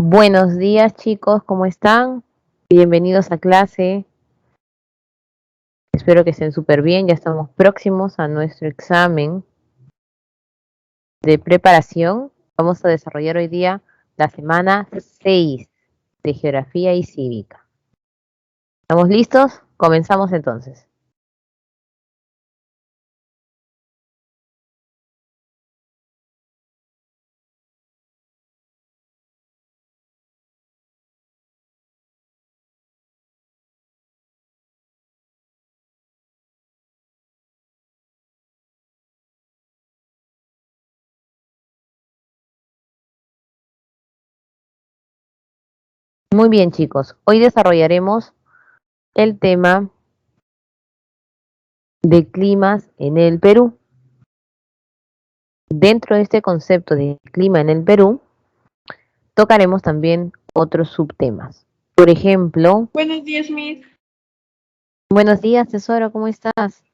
Buenos días, chicos, ¿cómo están? Bienvenidos a clase. Espero que estén súper bien. Ya estamos próximos a nuestro examen de preparación. Vamos a desarrollar hoy día la semana 6 de Geografía y Cívica. ¿Estamos listos? Comenzamos entonces. Muy bien, chicos. Hoy desarrollaremos el tema de climas en el Perú. Dentro de este concepto de clima en el Perú, tocaremos también otros subtemas. Por ejemplo, Buenos días, Miss. buenos días, Tesoro, ¿cómo estás?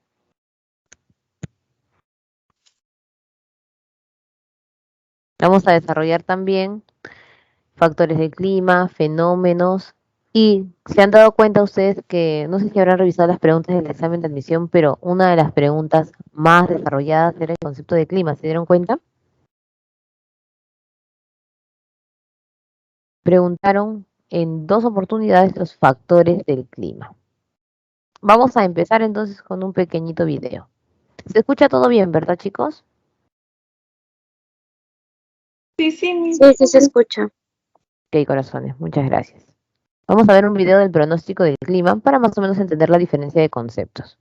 Vamos a desarrollar también factores del clima, fenómenos, y se han dado cuenta ustedes que, no sé si habrán revisado las preguntas del examen de admisión, pero una de las preguntas más desarrolladas era el concepto de clima, ¿se dieron cuenta? Preguntaron en 2 oportunidades los factores del clima. Vamos a empezar entonces con un pequeñito video. Se escucha todo bien, ¿verdad, chicos? Sí, Miss. Sí, se escucha. Ok, corazones, muchas gracias. Vamos a ver un video del pronóstico del clima para más o menos entender la diferencia de conceptos.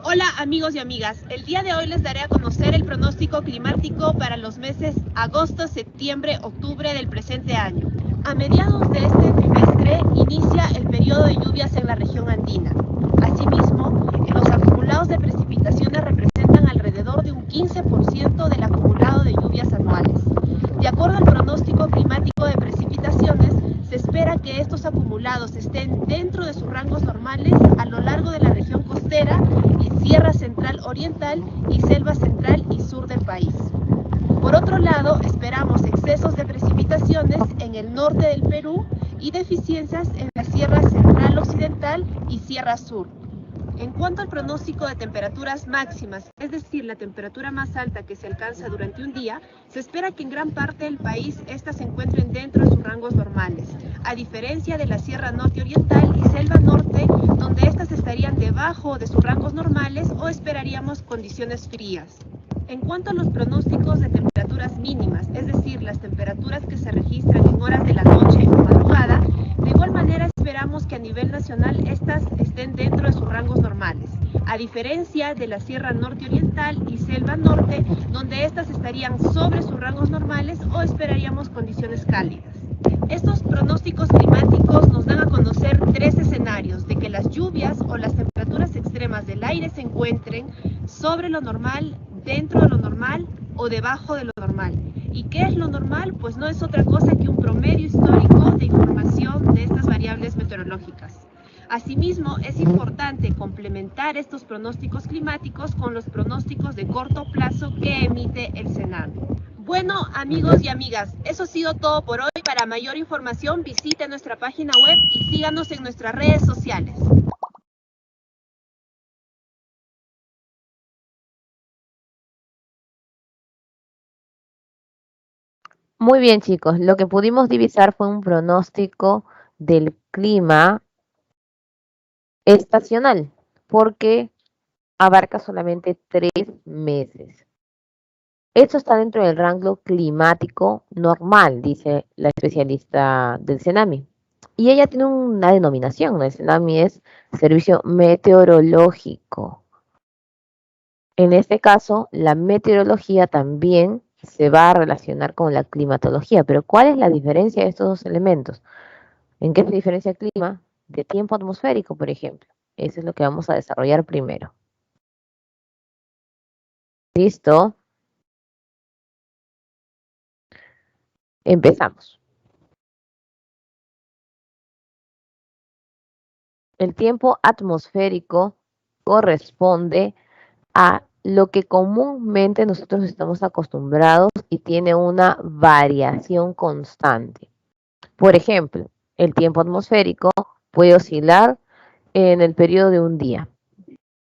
Hola amigos y amigas, el día de hoy les daré a conocer el pronóstico climático para los meses agosto, septiembre, octubre del presente año. A mediados de este trimestre inicia el periodo de lluvias en la región andina. Asimismo, los acumulados de precipitaciones representan alrededor de un 15% del acumulado de lluvias anuales. De acuerdo al pronóstico climático de precipitaciones, se espera que estos acumulados estén dentro de sus rangos normales a lo largo de la región costera y Sierra Central Oriental y Selva Central y Sur del país. Por otro lado, esperamos excesos de precipitaciones en el norte del Perú y deficiencias en la Sierra Central Occidental y Sierra Sur. En cuanto al pronóstico de temperaturas máximas, es decir, la temperatura más alta que se alcanza durante un día, se espera que en gran parte del país estas se encuentren dentro de sus rangos normales, a diferencia de la Sierra Norte Oriental y Selva Norte, donde estas estarían debajo de sus rangos normales o esperaríamos condiciones frías. En cuanto a los pronósticos de temperaturas mínimas, es decir, las temperaturas que se registran en horas de la noche o madrugada, de igual manera esperamos que a nivel nacional estas estén dentro de sus rangos normales, a diferencia de la Sierra Norte Oriental y Selva Norte, donde estas estarían sobre sus rangos normales o esperaríamos condiciones cálidas. Estos pronósticos climáticos nos dan a conocer 3 escenarios de que las lluvias o las temperaturas extremas del aire se encuentren sobre lo normal, dentro de lo normal o debajo de lo normal. ¿Y qué es lo normal? Pues no es otra cosa que un promedio histórico de información de estas variables meteorológicas. Asimismo, es importante complementar estos pronósticos climáticos con los pronósticos de corto plazo que emite el SENAMI. Bueno, amigos y amigas, eso ha sido todo por hoy. Para mayor información, visite nuestra página web y síganos en nuestras redes sociales. Muy bien, chicos. Lo que pudimos divisar fue un pronóstico del clima estacional, porque abarca solamente 3 meses. Esto está dentro del rango climático normal, dice la especialista del CENAMI. Y ella tiene una denominación, ¿no? El CENAMI es Servicio Meteorológico. En este caso, la meteorología también se va a relacionar con la climatología. Pero ¿cuál es la diferencia de estos dos elementos? ¿En qué se diferencia el clima de tiempo atmosférico, por ejemplo? Eso es lo que vamos a desarrollar primero. ¿Listo? Empezamos. El tiempo atmosférico corresponde a lo que comúnmente nosotros estamos acostumbrados y tiene una variación constante. Por ejemplo, el tiempo atmosférico puede oscilar en el periodo de un día.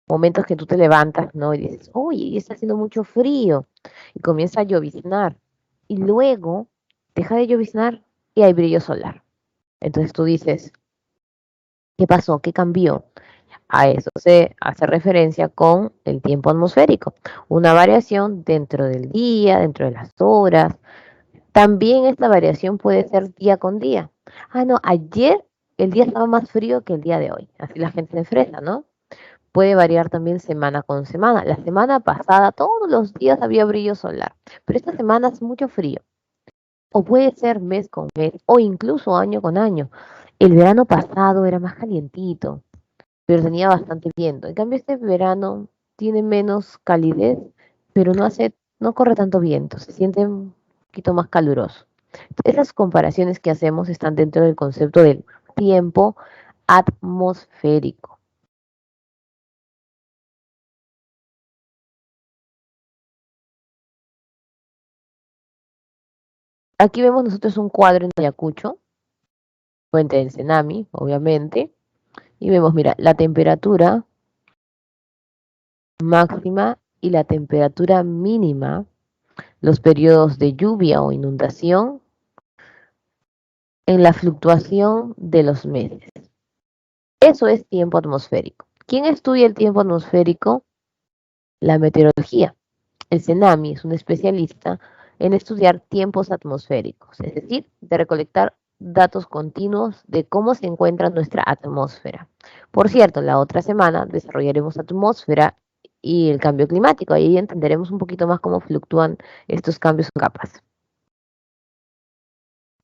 Momentos que tú te levantas, ¿no? Y dices, oye, está haciendo mucho frío. Y comienza a lloviznar. Y luego deja de lloviznar y hay brillo solar. Entonces tú dices, ¿qué pasó? ¿Qué cambió? A eso se hace referencia con el tiempo atmosférico. Una variación dentro del día, dentro de las horas. También esta variación puede ser día con día. Ah, no, ayer el día estaba más frío que el día de hoy. Así la gente se enfrenta, ¿no? Puede variar también semana con semana. La semana pasada todos los días había brillo solar, pero esta semana es mucho frío. O puede ser mes con mes o incluso año con año. El verano pasado era más calientito, pero tenía bastante viento. En cambio, este verano tiene menos calidez, pero no corre tanto viento, se siente un poquito más caluroso. Esas comparaciones que hacemos están dentro del concepto del tiempo atmosférico. Aquí vemos nosotros un cuadro en Ayacucho, fuente del tsunami, obviamente, y vemos, mira, la temperatura máxima y la temperatura mínima, los periodos de lluvia o inundación, en la fluctuación de los meses. Eso es tiempo atmosférico. ¿Quién estudia el tiempo atmosférico? La meteorología. El CENAMI es un especialista en estudiar tiempos atmosféricos, es decir, de recolectar datos continuos de cómo se encuentra nuestra atmósfera. Por cierto, la otra semana desarrollaremos atmósfera y el cambio climático. Ahí entenderemos un poquito más cómo fluctúan estos cambios en capas.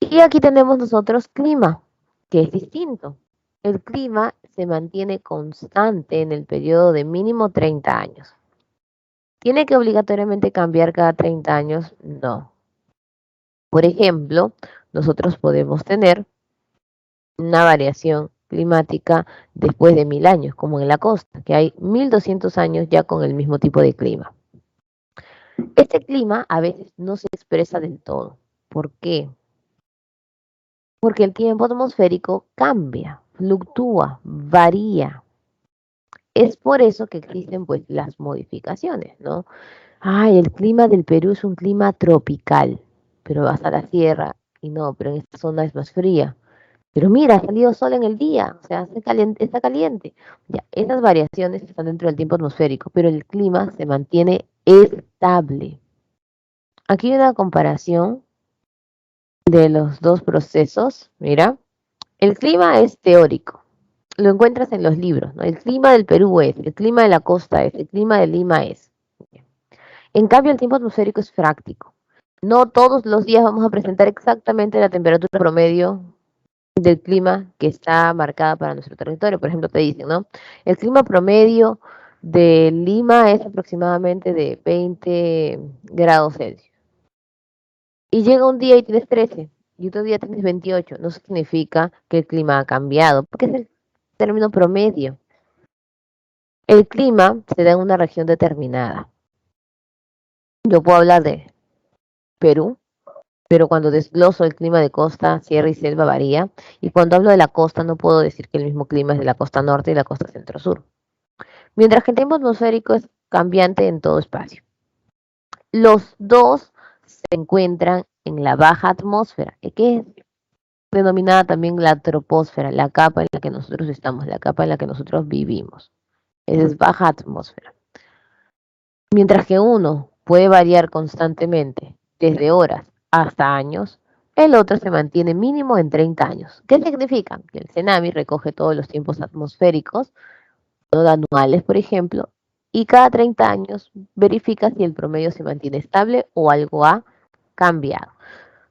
Y aquí tenemos nosotros clima, que es distinto. El clima se mantiene constante en el periodo de mínimo 30 años. ¿Tiene que obligatoriamente cambiar cada 30 años? No. Por ejemplo, nosotros podemos tener una variación climática después de 1000 años, como en la costa, que hay 1200 años ya con el mismo tipo de clima. Este clima a veces no se expresa del todo. ¿Por qué? Porque el tiempo atmosférico cambia, fluctúa, varía. Es por eso que existen pues las modificaciones, ¿no? Ay, el clima del Perú es un clima tropical, pero vas a la sierra y no, pero en esta zona es más fría. Pero mira, ha salido sol en el día, o sea, está caliente. Ya, esas variaciones están dentro del tiempo atmosférico, pero el clima se mantiene estable. Aquí hay una comparación de los dos procesos. Mira, el clima es teórico, lo encuentras en los libros, ¿no? El clima del Perú es, el clima de la costa es, el clima de Lima es. En cambio, el tiempo atmosférico es práctico. No todos los días vamos a presentar exactamente la temperatura promedio del clima que está marcada para nuestro territorio. Por ejemplo, te dicen, ¿no? El clima promedio de Lima es aproximadamente de 20 grados Celsius. Y llega un día y tienes 13 y otro día tienes 28. No significa que el clima ha cambiado, porque es el término promedio. El clima se da en una región determinada. Yo puedo hablar de Perú, pero cuando desgloso el clima de costa, sierra y selva varía. Y cuando hablo de la costa, no puedo decir que el mismo clima es de la costa norte y la costa centro-sur. Mientras que el tiempo atmosférico es cambiante en todo espacio. Los dos se encuentran en la baja atmósfera, que es denominada también la troposfera, la capa en la que nosotros estamos, la capa en la que nosotros vivimos. Esa es baja atmósfera. Mientras que uno puede variar constantemente, desde horas hasta años, el otro se mantiene mínimo en 30 años. ¿Qué significa? Que el CENAMI recoge todos los tiempos atmosféricos, todos anuales, por ejemplo, y cada 30 años verifica si el promedio se mantiene estable o algo ha cambiado.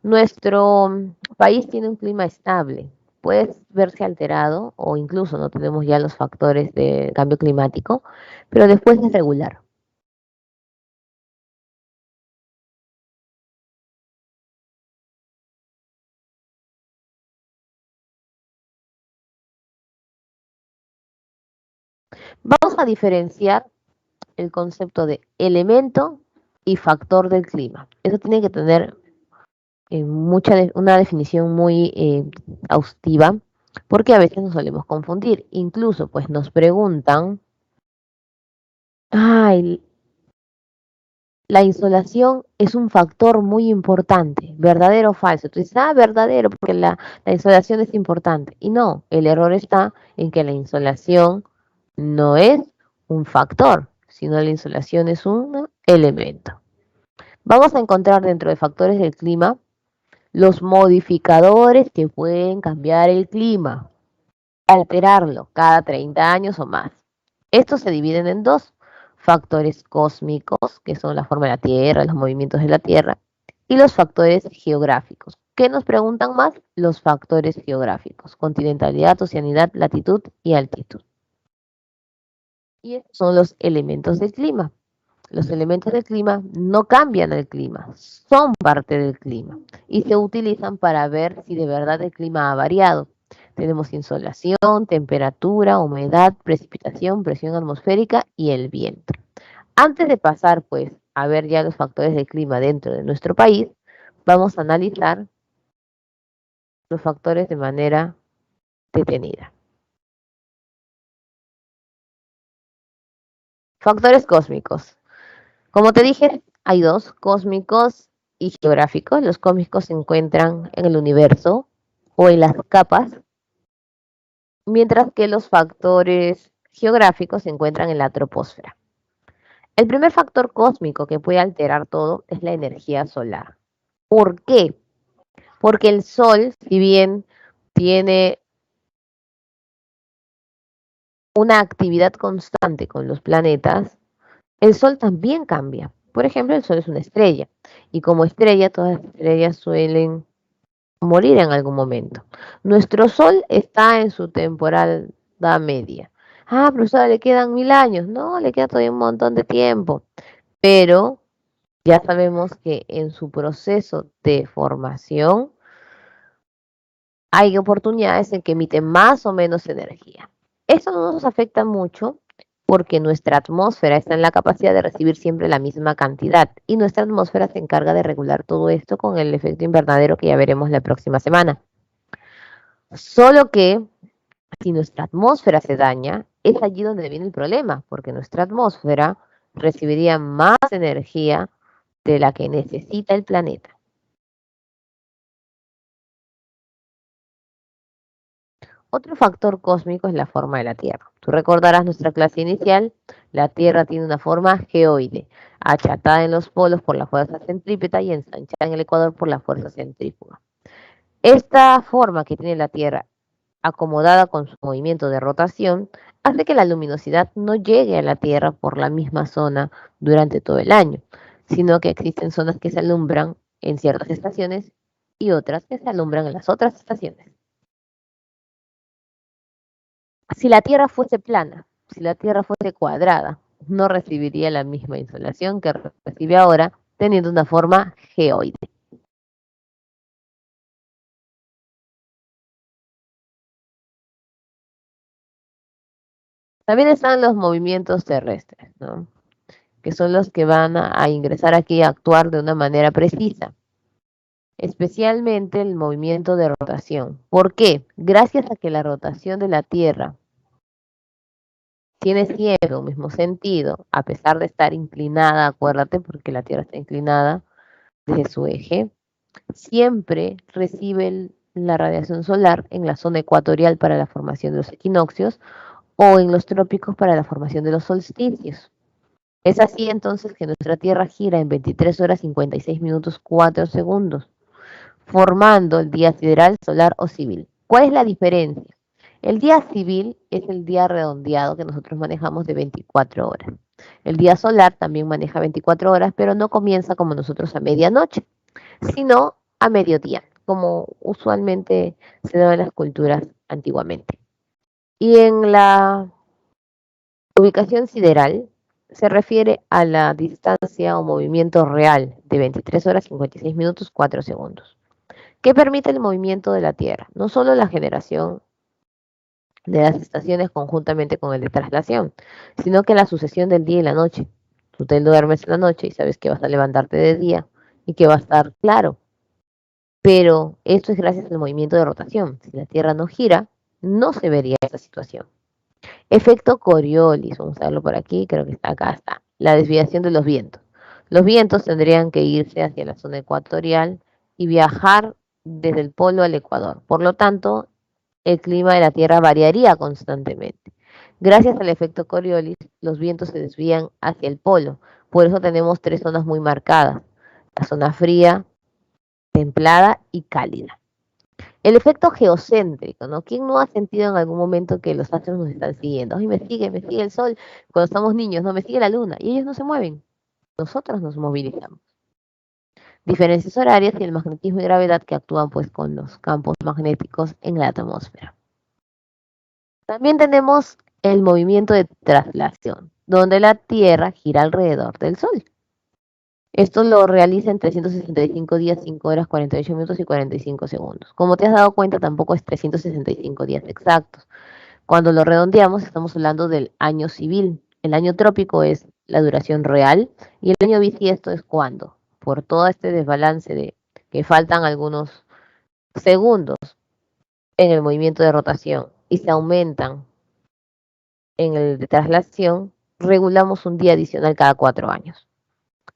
Nuestro país tiene un clima estable, puede verse alterado o incluso no tenemos ya los factores de cambio climático, pero después es regular. Vamos a diferenciar el concepto de elemento y factor del clima. Eso tiene que tener una definición muy exhaustiva, porque a veces nos solemos confundir. Incluso, pues nos preguntan, ay, la insolación es un factor muy importante, ¿verdadero o falso? Tú dices, verdadero, porque la insolación es importante. Y no, el error está en que la insolación no es un factor, sino la insolación es un elemento. Vamos a encontrar dentro de factores del clima los modificadores que pueden cambiar el clima, alterarlo cada 30 años o más. Estos se dividen en dos: factores cósmicos, que son la forma de la Tierra, los movimientos de la Tierra, y los factores geográficos. ¿Qué nos preguntan más? Los factores geográficos: continentalidad, oceanidad, latitud y altitud. Y estos son los elementos del clima. Los elementos del clima no cambian el clima, son parte del clima y se utilizan para ver si de verdad el clima ha variado. Tenemos insolación, temperatura, humedad, precipitación, presión atmosférica y el viento. Antes de pasar pues a ver ya los factores del clima dentro de nuestro país, vamos a analizar los factores de manera detenida. Factores cósmicos. Como te dije, hay dos: cósmicos y geográficos. Los cósmicos se encuentran en el universo o en las capas, mientras que los factores geográficos se encuentran en la troposfera. El primer factor cósmico que puede alterar todo es la energía solar. ¿Por qué? Porque el Sol, si bien tiene una actividad constante con los planetas, el Sol también cambia. Por ejemplo, el Sol es una estrella y como estrella, todas las estrellas suelen morir en algún momento. Nuestro Sol está en su temporada media. Profesora, le quedan 1000 años. No, le queda todavía un montón de tiempo. Pero ya sabemos que en su proceso de formación hay oportunidades en que emite más o menos energía. Eso no nos afecta mucho porque nuestra atmósfera está en la capacidad de recibir siempre la misma cantidad y nuestra atmósfera se encarga de regular todo esto con el efecto invernadero que ya veremos la próxima semana. Solo que si nuestra atmósfera se daña, es allí donde viene el problema, porque nuestra atmósfera recibiría más energía de la que necesita el planeta. Otro factor cósmico es la forma de la Tierra. Tú recordarás nuestra clase inicial, la Tierra tiene una forma geoide, achatada en los polos por la fuerza centrípeta y ensanchada en el ecuador por la fuerza centrífuga. Esta forma que tiene la Tierra, acomodada con su movimiento de rotación, hace que la luminosidad no llegue a la Tierra por la misma zona durante todo el año, sino que existen zonas que se alumbran en ciertas estaciones y otras que se alumbran en las otras estaciones. Si la Tierra fuese plana, si la Tierra fuese cuadrada, no recibiría la misma insolación que recibe ahora, teniendo una forma geoide. También están los movimientos terrestres, ¿no? Que son los que van a ingresar aquí a actuar de una manera precisa, especialmente el movimiento de rotación. ¿Por qué? Gracias a que la rotación de la Tierra tiene siempre un mismo sentido, a pesar de estar inclinada, acuérdate, porque la Tierra está inclinada desde su eje, siempre recibe la radiación solar en la zona ecuatorial para la formación de los equinoccios o en los trópicos para la formación de los solsticios. Es así entonces que nuestra Tierra gira en 23 horas 56 minutos 4 segundos, formando el día sideral, solar o civil. ¿Cuál es la diferencia? El día civil es el día redondeado que nosotros manejamos de 24 horas. El día solar también maneja 24 horas, pero no comienza como nosotros a medianoche, sino a mediodía. como usualmente se daban las culturas antiguamente. Y en la ubicación sideral se refiere a la distancia o movimiento real de 23 horas 56 minutos 4 segundos, que permite el movimiento de la Tierra, no solo la generación de las estaciones conjuntamente con el de traslación, sino que la sucesión del día y la noche. Tú te duermes en la noche y sabes que vas a levantarte de día y que va a estar claro, pero esto es gracias al movimiento de rotación. Si la Tierra no gira, no se vería esa situación. Efecto Coriolis, vamos a verlo por aquí, creo que está acá, está. La desviación de los vientos. Los vientos tendrían que irse hacia la zona ecuatorial y viajar desde el polo al ecuador. Por lo tanto, el clima de la Tierra variaría constantemente. Gracias al efecto Coriolis, los vientos se desvían hacia el polo. Por eso tenemos tres zonas muy marcadas. La zona fría, templada y cálida. El efecto geocéntrico, ¿no? ¿Quién no ha sentido en algún momento que los astros nos están siguiendo? Ay, me sigue el sol. Cuando estamos niños, no, me sigue la luna. Y ellos no se mueven. Nosotros nos movilizamos. Diferencias horarias y el magnetismo y gravedad que actúan pues con los campos magnéticos en la atmósfera. También tenemos el movimiento de traslación, donde la Tierra gira alrededor del Sol. Esto lo realiza en 365 días, 5 horas, 48 minutos y 45 segundos. Como te has dado cuenta, tampoco es 365 días exactos. Cuando lo redondeamos, estamos hablando del año civil. El año trópico es la duración real y el año bisiesto es cuando, por todo este desbalance de que faltan algunos segundos en el movimiento de rotación y se aumentan en el de traslación, regulamos un día adicional cada 4 años.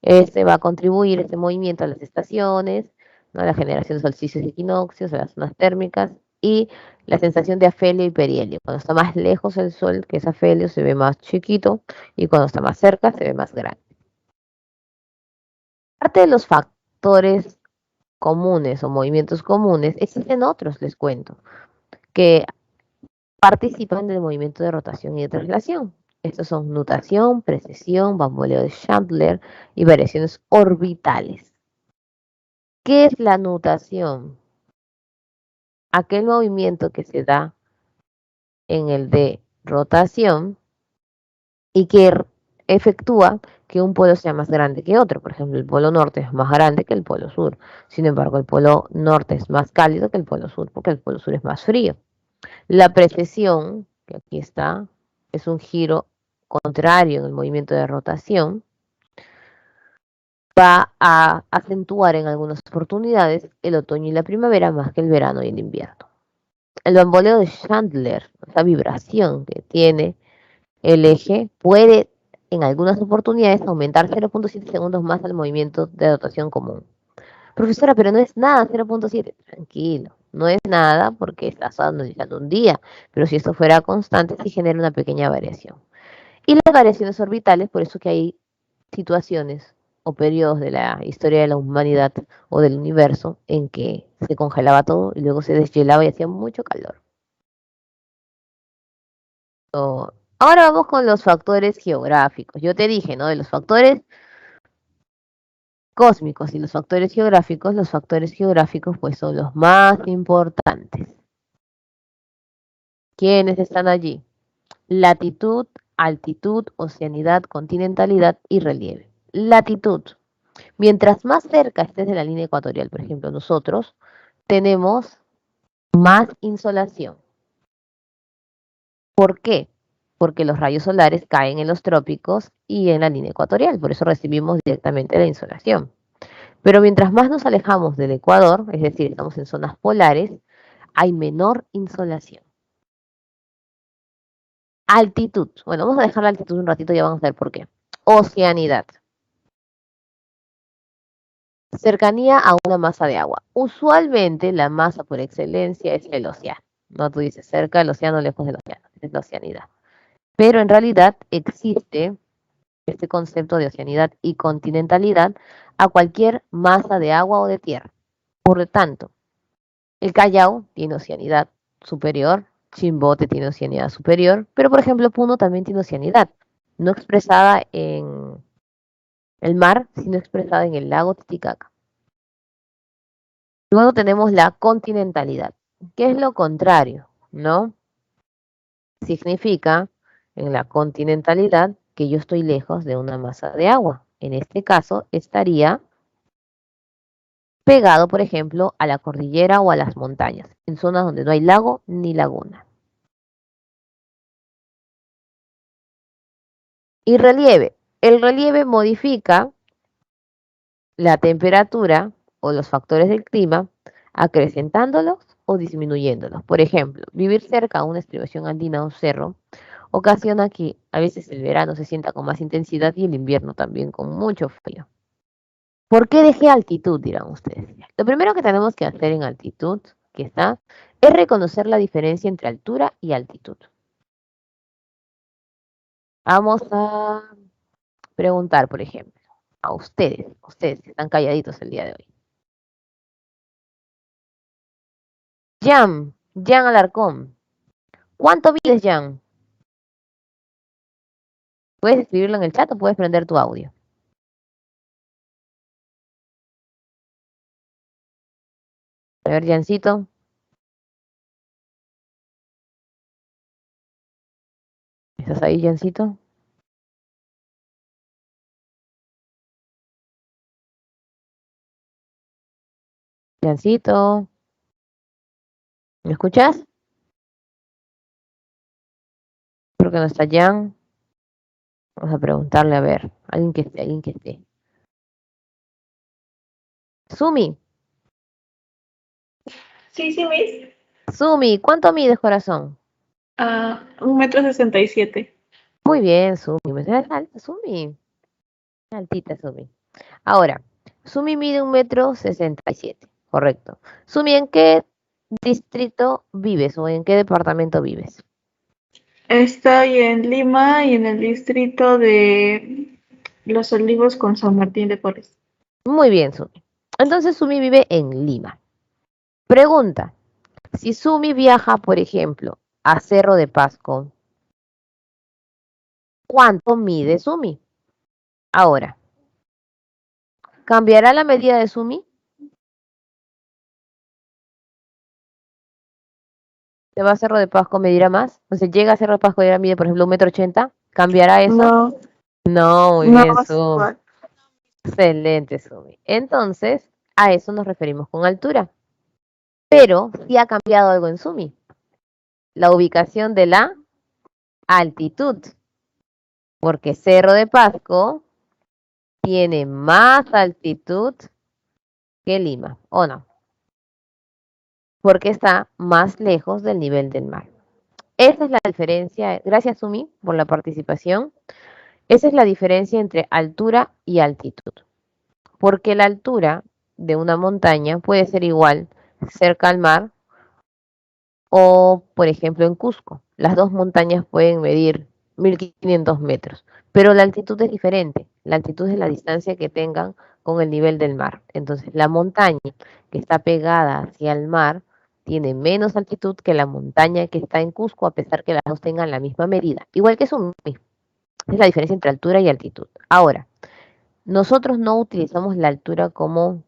Este va a contribuir, este movimiento, a las estaciones, ¿no? A la generación de solsticios y equinoccios, a las zonas térmicas y la sensación de afelio y perihelio. Cuando está más lejos el Sol, que es afelio, se ve más chiquito y cuando está más cerca se ve más grande. Aparte de los factores comunes o movimientos comunes, existen otros, les cuento, que participan del movimiento de rotación y de traslación. Estos son nutación, precesión, bamboleo de Chandler y variaciones orbitales. ¿Qué es la nutación? Aquel movimiento que se da en el de rotación y que efectúa que un polo sea más grande que otro. Por ejemplo, el polo norte es más grande que el polo sur. Sin embargo, el polo norte es más cálido que el polo sur, porque el polo sur es más frío. La precesión, que aquí está, es un giro contrario en el movimiento de rotación, va a acentuar en algunas oportunidades el otoño y la primavera más que el verano y el invierno. El bamboleo de Chandler, esa vibración que tiene el eje, puede en algunas oportunidades aumentar 0.7 segundos más al movimiento de rotación común. Profesora, pero no es nada 0.7. Tranquilo, no es nada porque estás analizando un día, pero si esto fuera constante, sí genera una pequeña variación. Y las variaciones orbitales, por eso que hay situaciones o periodos de la historia de la humanidad o del universo en que se congelaba todo y luego se deshielaba y hacía mucho calor. Ahora vamos con los factores geográficos. Yo te dije, ¿no? De los factores cósmicos y los factores geográficos pues son los más importantes. ¿Quiénes están allí? Latitud, altitud, oceanidad, continentalidad y relieve. Latitud. Mientras más cerca estés de la línea ecuatorial, por ejemplo, nosotros tenemos más insolación. ¿Por qué? Porque los rayos solares caen en los trópicos y en la línea ecuatorial, por eso recibimos directamente la insolación. Pero mientras más nos alejamos del ecuador, es decir, estamos en zonas polares, hay menor insolación. Altitud. Bueno, vamos a dejar la altitud un ratito y ya vamos a ver por qué. Oceanidad. Cercanía a una masa de agua. Usualmente la masa por excelencia es el océano. No, tú dices cerca del océano, lejos del océano. Es la oceanidad. Pero en realidad existe este concepto de oceanidad y continentalidad a cualquier masa de agua o de tierra. Por lo tanto, el Callao tiene oceanidad superior, Chimbote tiene oceanidad superior, pero por ejemplo Puno también tiene oceanidad, no expresada en el mar, sino expresada en el lago Titicaca. Luego tenemos la continentalidad, que es lo contrario, ¿no? Significa en la continentalidad que yo estoy lejos de una masa de agua. En este caso estaría pegado, por ejemplo, a la cordillera o a las montañas, en zonas donde no hay lago ni laguna. Y relieve. El relieve modifica la temperatura o los factores del clima, acrecentándolos o disminuyéndolos. Por ejemplo, vivir cerca a una estribación andina o cerro ocasiona que a veces el verano se sienta con más intensidad y el invierno también con mucho frío. ¿Por qué dejé altitud? Dirán ustedes. Lo primero que tenemos que hacer en altitud, es reconocer la diferencia entre altura y altitud. Vamos a preguntar, por ejemplo, a ustedes que están calladitos el día de hoy. Jan Alarcón. ¿Cuánto mides, Jan? Puedes escribirlo en el chat o puedes prender tu audio. A ver, Jancito. ¿Estás ahí, Jancito? Jancito. ¿Me escuchas? Creo que no está Jan. Vamos a preguntarle, a ver. Alguien que esté. Sumi. Sí, Miss. Sumi, ¿cuánto mides, corazón? 1,67 m. Muy bien, Sumi. ¿Me das alta, Sumi? Altita, Sumi. Ahora, Sumi mide 1,67 m. Correcto. Sumi, ¿en qué distrito vives o en qué departamento vives? Estoy en Lima y en el distrito de Los Olivos con San Martín de Porres. Muy bien, Sumi. Entonces Sumi vive en Lima. Pregunta, si Sumi viaja, por ejemplo, a Cerro de Pasco, ¿cuánto mide Sumi? Ahora, ¿cambiará la medida de Sumi? ¿Se va a Cerro de Pasco, medirá más? O sea, llega a Cerro de Pasco y ahora mide, por ejemplo, 1,80 m. ¿Cambiará eso? No, No, muy no bien, es Sumi. igual. Excelente, Sumi. Entonces, a eso nos referimos con altura. Pero sí ha cambiado algo en Sumi. La ubicación de la altitud. Porque Cerro de Pasco tiene más altitud que Lima, ¿o no? Porque está más lejos del nivel del mar. Esa es la diferencia. Gracias, Sumi, por la participación. Esa es la diferencia entre altura y altitud. Porque la altura de una montaña puede ser igual cerca al mar o, por ejemplo, en Cusco. Las dos montañas pueden medir 1.500 metros, pero la altitud es diferente. La altitud es la distancia que tengan con el nivel del mar. Entonces, la montaña que está pegada hacia el mar tiene menos altitud que la montaña que está en Cusco, a pesar que las dos tengan la misma medida. Igual que Sumi. Es la diferencia entre altura y altitud. Ahora, nosotros no utilizamos la altura como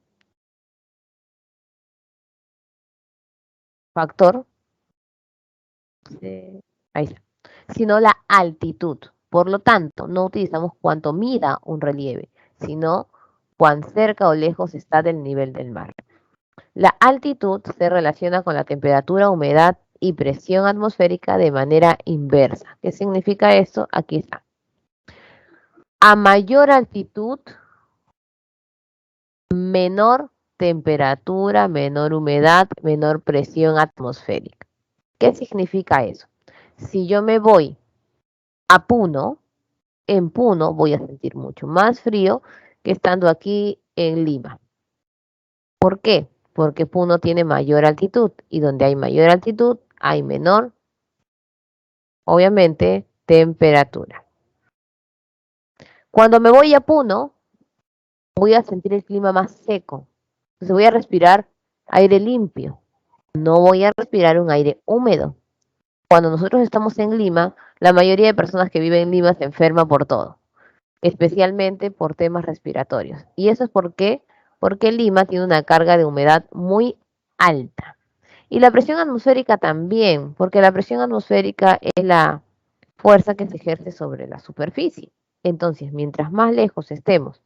factor, ahí está, sino la altitud. Por lo tanto, no utilizamos cuánto mida un relieve, sino cuán cerca o lejos está del nivel del mar. La altitud se relaciona con la temperatura, humedad y presión atmosférica de manera inversa. ¿Qué significa esto? Aquí está. A mayor altitud, menor temperatura, menor humedad, menor presión atmosférica. ¿Qué significa eso? Si yo me voy a Puno, en Puno voy a sentir mucho más frío que estando aquí en Lima. ¿Por qué? Porque Puno tiene mayor altitud y donde hay mayor altitud hay menor, obviamente, temperatura. Cuando me voy a Puno, voy a sentir el clima más seco. Entonces voy a respirar aire limpio. No voy a respirar un aire húmedo. Cuando nosotros estamos en Lima, la mayoría de personas que viven en Lima se enferma por todo, especialmente por temas respiratorios. Y eso es porque porque Lima tiene una carga de humedad muy alta. Y la presión atmosférica también, porque la presión atmosférica es la fuerza que se ejerce sobre la superficie. Entonces, mientras más lejos estemos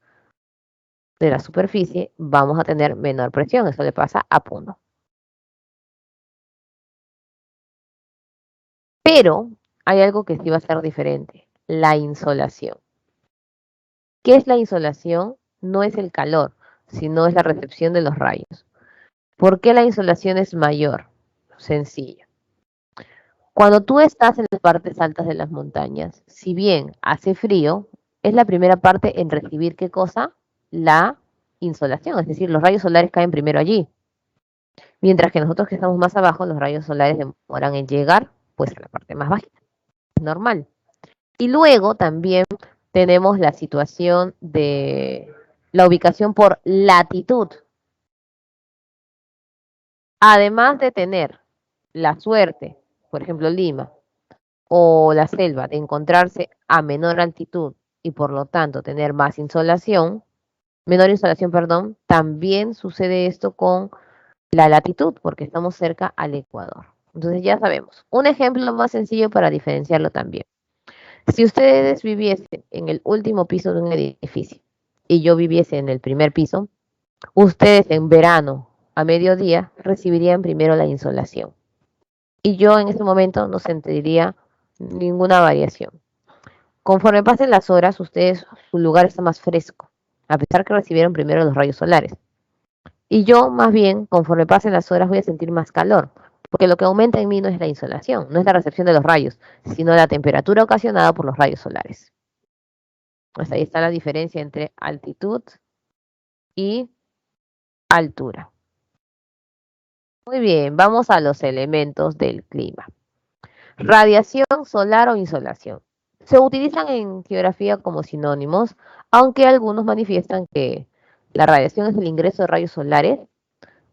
de la superficie, vamos a tener menor presión. Eso le pasa a Puno. Pero hay algo que sí va a ser diferente, la insolación. ¿Qué es la insolación? No es el calor, sino es la recepción de los rayos. ¿Por qué la insolación es mayor? Sencillo. Cuando tú estás en las partes altas de las montañas, si bien hace frío, es la primera parte en recibir ¿qué cosa? La insolación, es decir, los rayos solares caen primero allí. Mientras que nosotros que estamos más abajo, los rayos solares demoran en llegar pues a la parte más baja. Es normal. Y luego también tenemos la situación de la ubicación por latitud. Además de tener la suerte, por ejemplo Lima o la selva, de encontrarse a menor altitud y por lo tanto tener más insolación, menor insolación, perdón, también sucede esto con la latitud, porque estamos cerca al Ecuador. Entonces ya sabemos. Un ejemplo más sencillo para diferenciarlo también. Si ustedes viviesen en el último piso de un edificio y yo viviese en el primer piso, ustedes en verano a mediodía recibirían primero la insolación. Y yo en ese momento no sentiría ninguna variación. Conforme pasen las horas, ustedes, su lugar está más fresco, a pesar que recibieron primero los rayos solares. Y yo, más bien, conforme pasen las horas, voy a sentir más calor, porque lo que aumenta en mí no es la insolación, no es la recepción de los rayos, sino la temperatura ocasionada por los rayos solares. Pues ahí está la diferencia entre altitud y altura. Muy bien, vamos a los elementos del clima. Radiación solar o insolación. Se utilizan en geografía como sinónimos, aunque algunos manifiestan que la radiación es el ingreso de rayos solares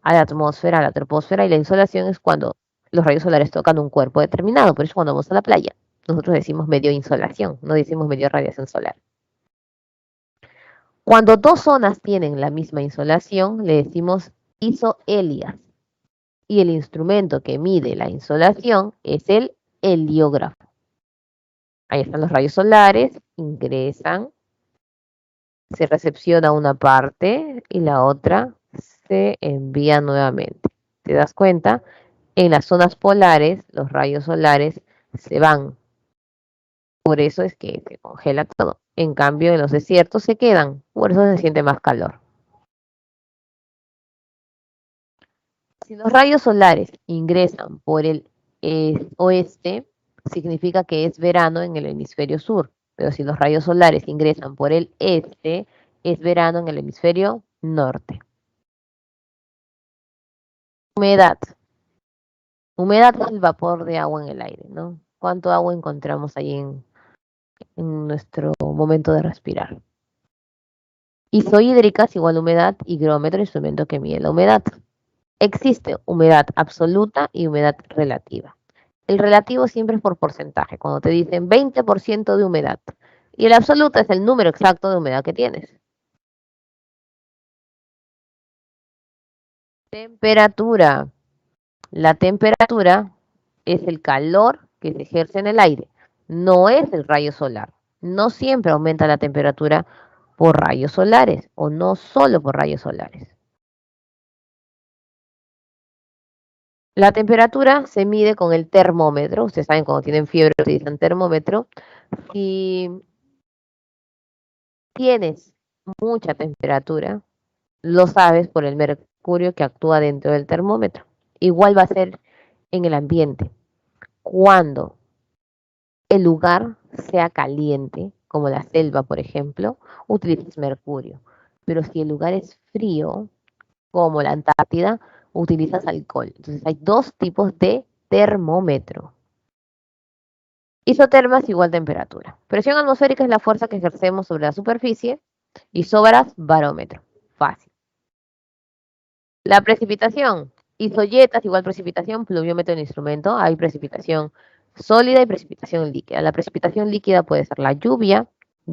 a la atmósfera, a la troposfera, y la insolación es cuando los rayos solares tocan un cuerpo determinado. Por eso cuando vamos a la playa, nosotros decimos medio insolación, no decimos medio radiación solar. Cuando dos zonas tienen la misma insolación, le decimos isohelias. Y el instrumento que mide la insolación es el heliógrafo. Ahí están los rayos solares, ingresan, se recepciona una parte y la otra se envía nuevamente. ¿Te das cuenta? En las zonas polares, los rayos solares se van. Por eso es que se congela todo. En cambio, en los desiertos se quedan. Por eso se siente más calor. Si los rayos solares ingresan por el oeste, significa que es verano en el hemisferio sur. Pero si los rayos solares ingresan por el este, es verano en el hemisferio norte. Humedad. Humedad es el vapor de agua en el aire, ¿no? ¿Cuánto agua encontramos ahí en nuestro momento de respirar? Isohídrica es igual a humedad, higrómetro, instrumento que mide la humedad. Existe humedad absoluta y humedad relativa. El relativo siempre es por porcentaje, cuando te dicen 20% de humedad. Y el absoluto es el número exacto de humedad que tienes. Temperatura. La temperatura es el calor que se ejerce en el aire, no es el rayo solar. No siempre aumenta la temperatura por rayos solares o no solo por rayos solares. La temperatura se mide con el termómetro. Ustedes saben, cuando tienen fiebre utilizan termómetro. Si tienes mucha temperatura, lo sabes por el mercurio que actúa dentro del termómetro. Igual va a ser en el ambiente. Cuando el lugar sea caliente, como la selva, por ejemplo, utilizas mercurio. Pero si el lugar es frío, como la Antártida, utilizas alcohol. Entonces hay dos tipos de termómetro. Isoterma es igual temperatura. Presión atmosférica es la fuerza que ejercemos sobre la superficie. Isóbaras, barómetro. Fácil. La precipitación. Isoyetas igual precipitación, pluviómetro en instrumento. Hay precipitación sólida y precipitación líquida. La precipitación líquida puede ser la lluvia,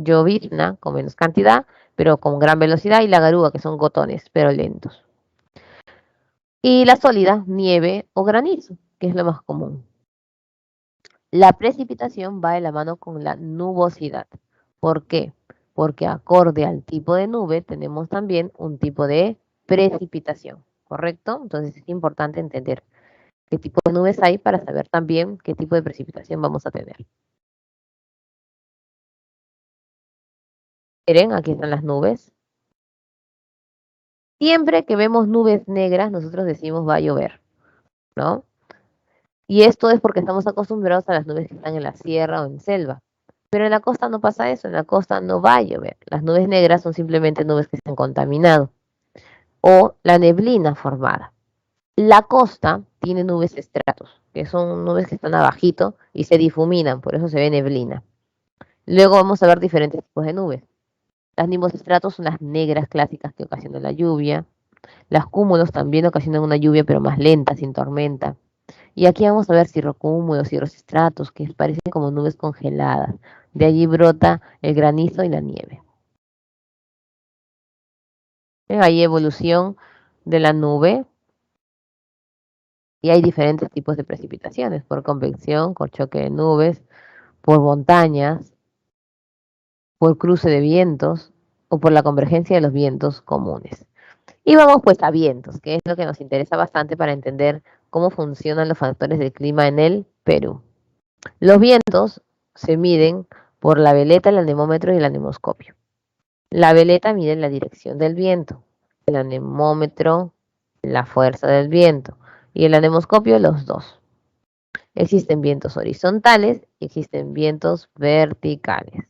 llovizna con menos cantidad, pero con gran velocidad, y la garúa, que son gotones, pero lentos. Y la sólida, nieve o granizo, que es lo más común. La precipitación va de la mano con la nubosidad. ¿Por qué? Porque acorde al tipo de nube tenemos también un tipo de precipitación, ¿correcto? Entonces es importante entender qué tipo de nubes hay para saber también qué tipo de precipitación vamos a tener. Miren, aquí están las nubes. Siempre que vemos nubes negras, nosotros decimos va a llover, ¿no? Y esto es porque estamos acostumbrados a las nubes que están en la sierra o en selva. Pero en la costa no pasa eso, en la costa no va a llover. Las nubes negras son simplemente nubes que se han contaminado o la neblina formada. La costa tiene nubes estratos, que son nubes que están abajito y se difuminan, por eso se ve neblina. Luego vamos a ver diferentes tipos de nubes. Las nimboestratos son las negras clásicas que ocasionan la lluvia. Las cúmulos también ocasionan una lluvia, pero más lenta, sin tormenta. Y aquí vamos a ver cirrocúmulos, cirroestratos, que parecen como nubes congeladas. De allí brota el granizo y la nieve. Hay evolución de la nube y hay diferentes tipos de precipitaciones, por convección, por choque de nubes, por montañas, por cruce de vientos o por la convergencia de los vientos comunes. Y vamos pues a vientos, que es lo que nos interesa bastante para entender cómo funcionan los factores del clima en el Perú. Los vientos se miden por la veleta, el anemómetro y el anemoscopio. La veleta mide la dirección del viento, el anemómetro la fuerza del viento y el anemoscopio los dos. Existen vientos horizontales y existen vientos verticales.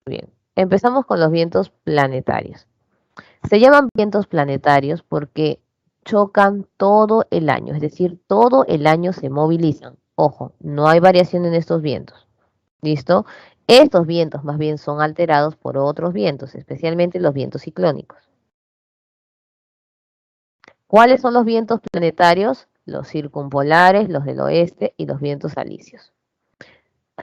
Bien, empezamos con los vientos planetarios. Se llaman vientos planetarios porque chocan todo el año, es decir, todo el año se movilizan. Ojo, no hay variación en estos vientos. ¿Listo? Estos vientos más bien son alterados por otros vientos, especialmente los vientos ciclónicos. ¿Cuáles son los vientos planetarios? Los circumpolares, los del oeste y los vientos alisios.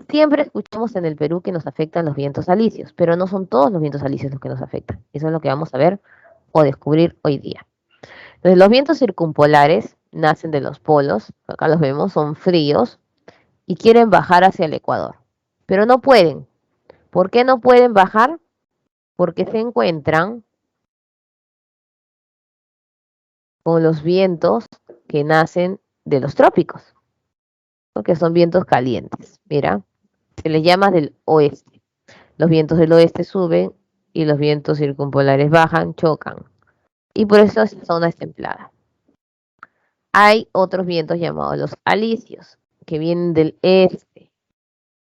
Siempre escuchamos en el Perú que nos afectan los vientos alisios, pero no son todos los vientos alisios los que nos afectan. Eso es lo que vamos a ver o descubrir hoy día. Entonces, los vientos circumpolares nacen de los polos, acá los vemos, son fríos y quieren bajar hacia el Ecuador, pero no pueden. ¿Por qué no pueden bajar? Porque se encuentran con los vientos que nacen de los trópicos, ¿no? Que son vientos calientes. Mira, se les llama del oeste. Los vientos del oeste suben y los vientos circumpolares bajan, chocan. Y por eso esta zona es templada. Hay otros vientos llamados los alisios, que vienen del este.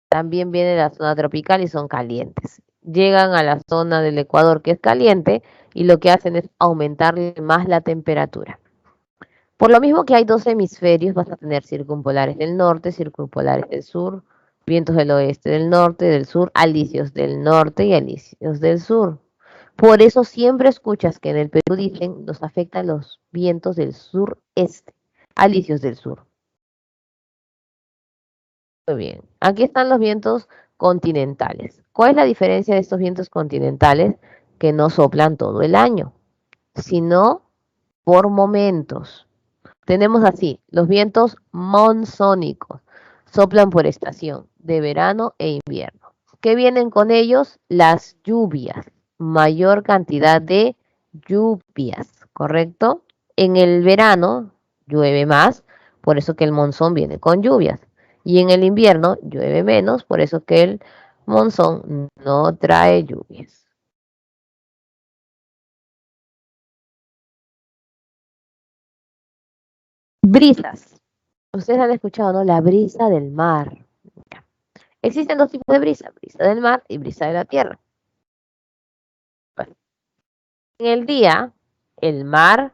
También vienen de la zona tropical y son calientes. Llegan a la zona del Ecuador, que es caliente, y lo que hacen es aumentarle más la temperatura. Por lo mismo que hay dos hemisferios, vas a tener circumpolares del norte, circumpolares del sur, vientos del oeste, del norte, del sur, alisios del norte y alisios del sur. Por eso siempre escuchas que en el Perú dicen nos afectan los vientos del sureste, alisios del sur. Muy bien, aquí están los vientos continentales. ¿Cuál es la diferencia de estos vientos continentales? Que no soplan todo el año, sino por momentos. Tenemos así, los vientos monzónicos, soplan por estación, de verano e invierno. ¿Qué vienen con ellos? Las lluvias, mayor cantidad de lluvias, ¿correcto? En el verano llueve más, por eso que el monzón viene con lluvias. Y en el invierno llueve menos, por eso que el monzón no trae lluvias. Brisas. Ustedes han escuchado, ¿no? La brisa del mar. Existen dos tipos de brisa, brisa del mar y brisa de la tierra. Bueno, en el día, el mar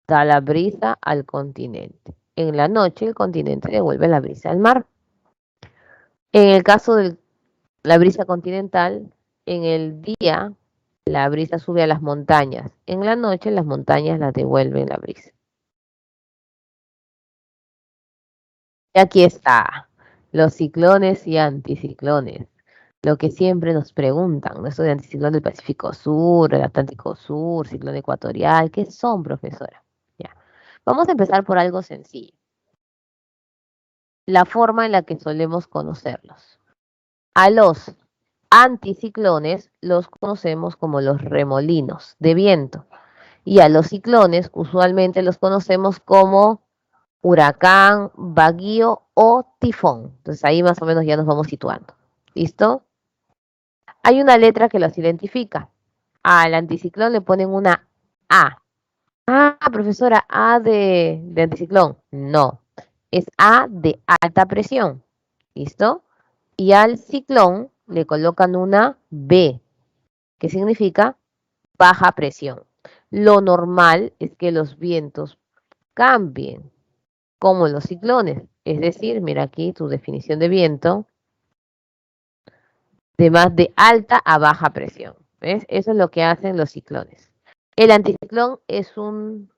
da la brisa al continente. En la noche, el continente devuelve la brisa al mar. En el caso de la brisa continental, en el día, la brisa sube a las montañas. En la noche, las montañas la devuelven la brisa. Y aquí está. Los ciclones y anticiclones. Lo que siempre nos preguntan, ¿no? Esto de anticiclón del Pacífico Sur, el Atlántico Sur, ciclón ecuatorial, ¿qué son, profesora? Ya. Vamos a empezar por algo sencillo. La forma en la que solemos conocerlos. A los anticiclones los conocemos como los remolinos de viento y a los ciclones usualmente los conocemos como huracán, baguío o tifón. Entonces ahí más o menos ya nos vamos situando. ¿Listo? Hay una letra que los identifica. Al anticiclón le ponen una A. Ah, profesora, A de anticiclón. No, es A de alta presión. ¿Listo? Y al ciclón le colocan una B, que significa baja presión. Lo normal es que los vientos cambien, como los ciclones. Es decir, mira aquí tu definición de viento, de más de alta a baja presión. ¿Ves? Eso es lo que hacen los ciclones. El anticiclón es un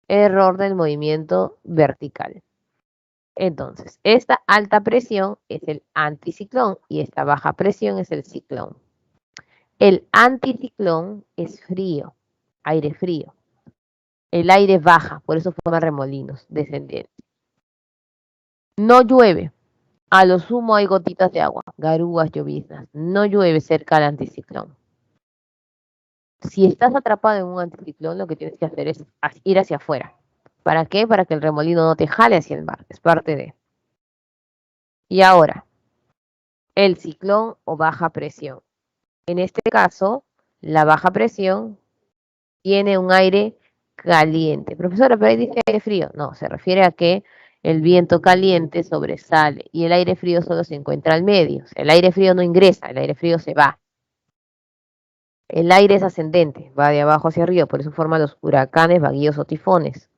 error del movimiento vertical. Entonces, esta alta presión es el anticiclón y esta baja presión es el ciclón. El anticiclón es frío, aire frío. El aire baja, por eso forma remolinos descendientes. No llueve, a lo sumo hay gotitas de agua, garúas, lloviznas. No llueve cerca del anticiclón. Si estás atrapado en un anticiclón, lo que tienes que hacer es ir hacia afuera. ¿Para qué? Para que el remolino no te jale hacia el mar. Es parte de. Y ahora, el ciclón o baja presión. En este caso, la baja presión tiene un aire caliente. Profesora, pero ahí dice aire frío. No, se refiere a que el viento caliente sobresale y el aire frío solo se encuentra al medio. El aire frío no ingresa, el aire frío se va. El aire es ascendente, va de abajo hacia arriba, por eso forma los huracanes, baguíos o tifones.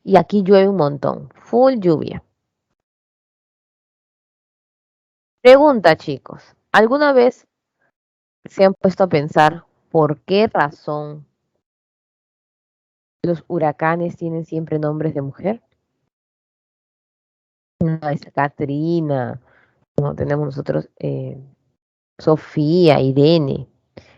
Y aquí llueve un montón, full lluvia. Pregunta, chicos, ¿alguna vez se han puesto a pensar por qué razón los huracanes tienen siempre nombres de mujer? No, es Catrina, no tenemos nosotros Sofía, Irene.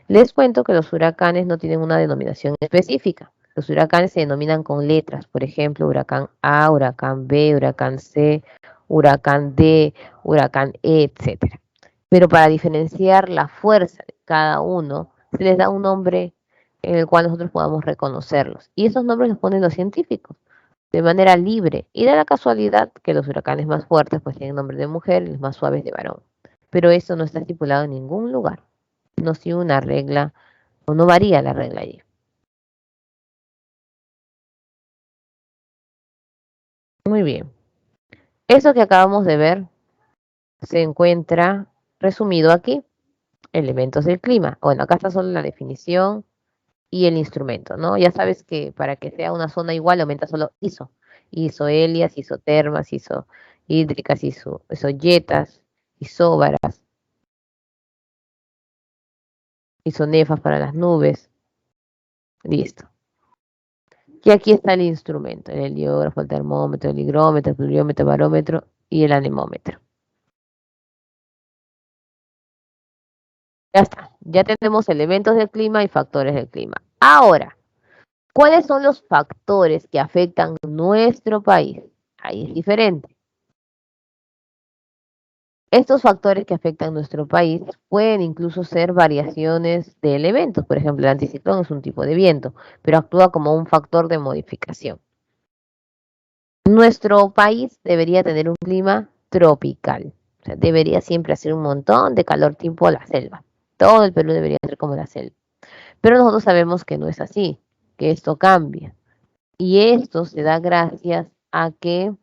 Les cuento que los huracanes no tienen una denominación específica. Los huracanes se denominan con letras, por ejemplo, huracán A, huracán B, huracán C, huracán D, huracán E, etc. Pero para diferenciar la fuerza de cada uno, se les da un nombre en el cual nosotros podamos reconocerlos. Y esos nombres los ponen los científicos de manera libre. Y da la casualidad que los huracanes más fuertes pues tienen nombre de mujer y los más suaves de varón. Pero eso no está estipulado en ningún lugar. No sigue una regla o no varía la regla allí. Muy bien. Eso que acabamos de ver se encuentra resumido aquí. Elementos del clima. Bueno, acá está solo la definición y el instrumento, ¿no? Ya sabes que para que sea una zona igual aumenta solo ISO. Isohelias, isotermas, isohídricas, isoyetas, isóbaras, isonefas para las nubes. Listo. Y aquí está el instrumento, el heliógrafo, el termómetro, el higrómetro, el pluviómetro, el barómetro y el anemómetro. Ya está, ya tenemos elementos del clima y factores del clima. Ahora, ¿cuáles son los factores que afectan nuestro país? Ahí es diferente. Estos factores que afectan nuestro país pueden incluso ser variaciones de elementos. Por ejemplo, el anticiclón es un tipo de viento, pero actúa como un factor de modificación. Nuestro país debería tener un clima tropical. O sea, debería siempre hacer un montón de calor tipo la selva. Todo el Perú debería ser como la selva. Pero nosotros sabemos que no es así, que esto cambia. Y esto se da gracias a que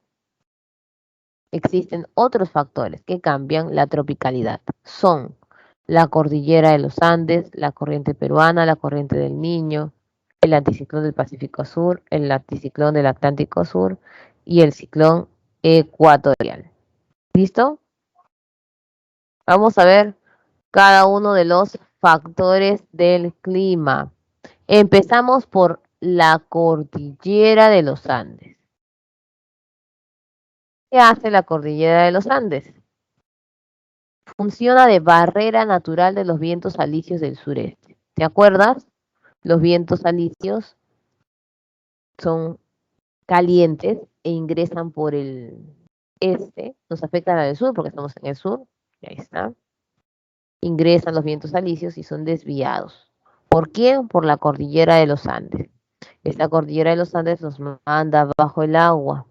existen otros factores que cambian la tropicalidad. Son la cordillera de los Andes, la corriente peruana, la corriente del Niño, el anticiclón del Pacífico Sur, el anticiclón del Atlántico Sur y el ciclón ecuatorial. ¿Listo? Vamos a ver cada uno de los factores del clima. Empezamos por la cordillera de los Andes. ¿Qué hace la cordillera de los Andes? Funciona de barrera natural de los vientos alisios del sureste. ¿Te acuerdas? Los vientos alisios son calientes e ingresan por el este, nos afectan al sur porque estamos en el sur, y ahí está. Ingresan los vientos alisios y son desviados. ¿Por quién? Por la cordillera de los Andes. Esta cordillera de los Andes nos manda bajo el agua,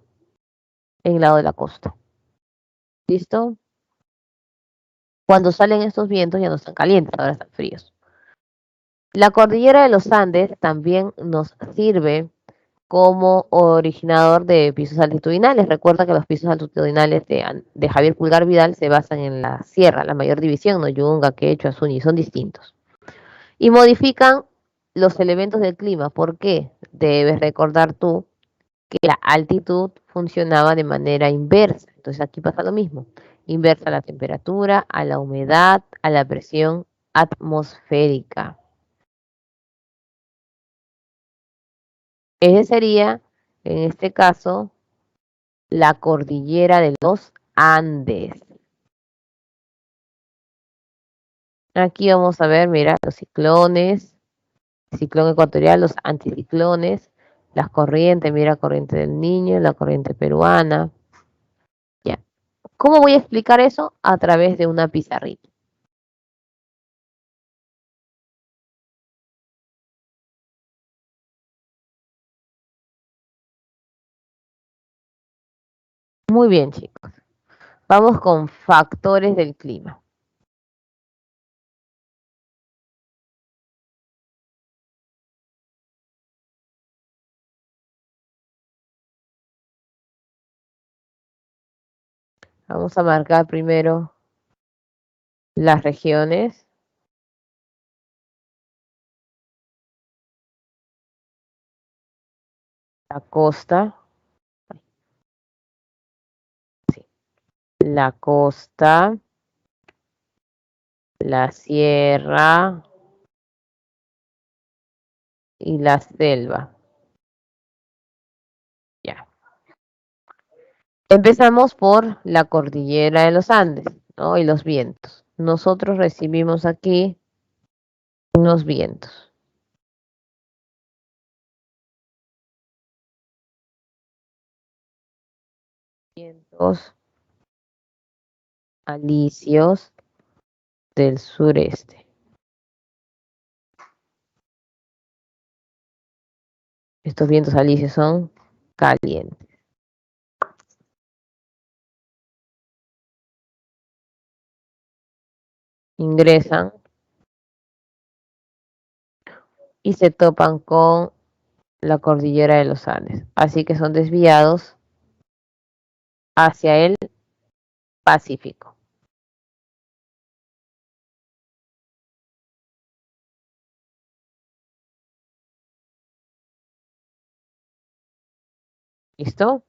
en el lado de la costa. ¿Listo? Cuando salen estos vientos ya no están calientes, ahora están fríos. La cordillera de los Andes también nos sirve como originador de pisos altitudinales. Recuerda que los pisos altitudinales de Javier Pulgar Vidal se basan en la sierra, la mayor división, no Yunga, Quechua, Zuñi, son distintos. Y modifican los elementos del clima. ¿Por qué? Debes recordar tú que la altitud funcionaba de manera inversa. Entonces aquí pasa lo mismo. Inversa a la temperatura, a la humedad, a la presión atmosférica. Ese sería, en este caso, la cordillera de los Andes. Aquí vamos a ver, mira, los ciclones, ciclón ecuatorial, los anticiclones, las corrientes, mira, corriente del Niño, la corriente peruana. Ya. ¿Cómo voy a explicar eso? A través de una pizarrita. Muy bien, chicos. Vamos con factores del clima. Vamos a marcar primero las regiones. La costa. Sí. La costa. La sierra. Y la selva. Ya. Empezamos por la cordillera de los Andes, ¿no? Y los vientos. Nosotros recibimos aquí unos vientos. Vientos alisios del sureste. Estos vientos alisios son calientes. Ingresan y se topan con la cordillera de los Andes. Así que son desviados hacia el Pacífico. ¿Listo?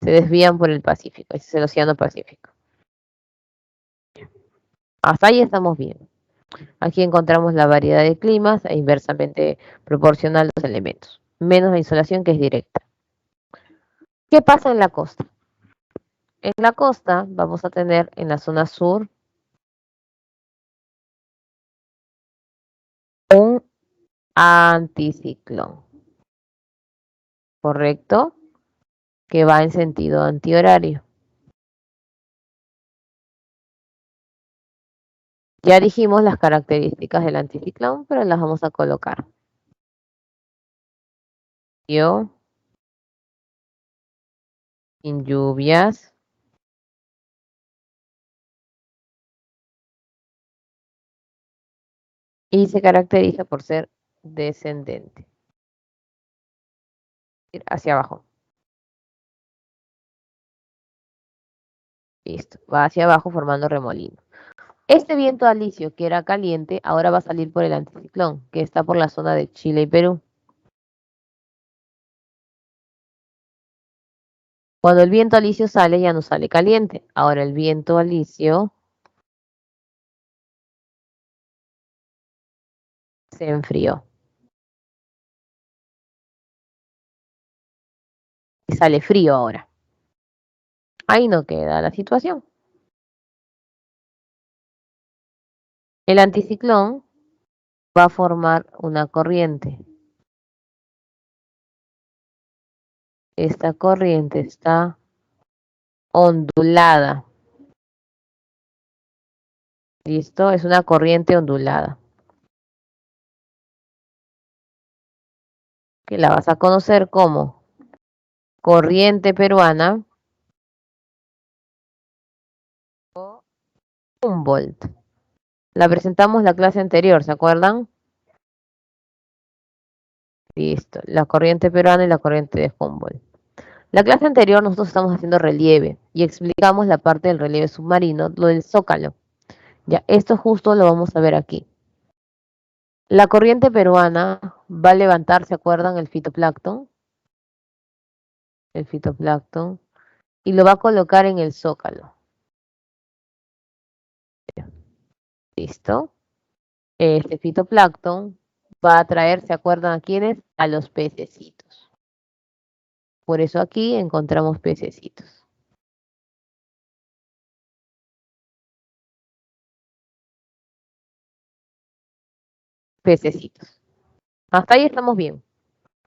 Se desvían por el Pacífico. Ese es el Océano Pacífico. Hasta ahí estamos bien. Aquí encontramos la variedad de climas e inversamente proporcional los elementos, menos la insolación que es directa. ¿Qué pasa en la costa? En la costa vamos a tener en la zona sur un anticiclón, ¿correcto? Que va en sentido antihorario. Ya dijimos las características del anticiclón, pero las vamos a colocar. Yo, sin lluvias, y se caracteriza por ser descendente, hacia abajo. Listo, va hacia abajo formando remolino. Este viento alisio, que era caliente, ahora va a salir por el anticiclón, que está por la zona de Chile y Perú. Cuando el viento alisio sale, ya no sale caliente. Ahora el viento alisio se enfrió y sale frío ahora. Ahí no queda la situación. El anticiclón va a formar una corriente. Esta corriente está ondulada. ¿Listo? Es una corriente ondulada. Que la vas a conocer como corriente peruana o Humboldt. La presentamos la clase anterior, ¿se acuerdan? Listo. La corriente peruana y la corriente de Humboldt. La clase anterior nosotros estamos haciendo relieve y explicamos la parte del relieve submarino, lo del zócalo. Ya, esto justo lo vamos a ver aquí. La corriente peruana va a levantar, ¿se acuerdan? El fitoplancton, y lo va a colocar en el zócalo. ¿Listo? Este fitoplancton va a atraer, ¿se acuerdan a quiénes? A los pececitos. Por eso aquí encontramos pececitos. Pececitos. Hasta ahí estamos bien.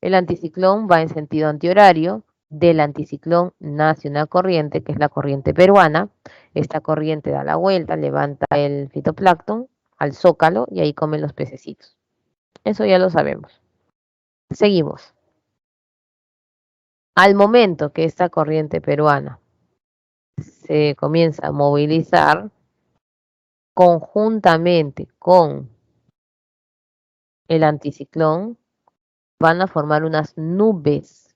El anticiclón va en sentido antihorario. Del anticiclón nace una corriente, que es la corriente peruana. Esta corriente da la vuelta, levanta el fitoplancton al zócalo y ahí comen los pececitos. Eso ya lo sabemos. Seguimos. Al momento que esta corriente peruana se comienza a movilizar conjuntamente con el anticiclón, van a formar unas nubes.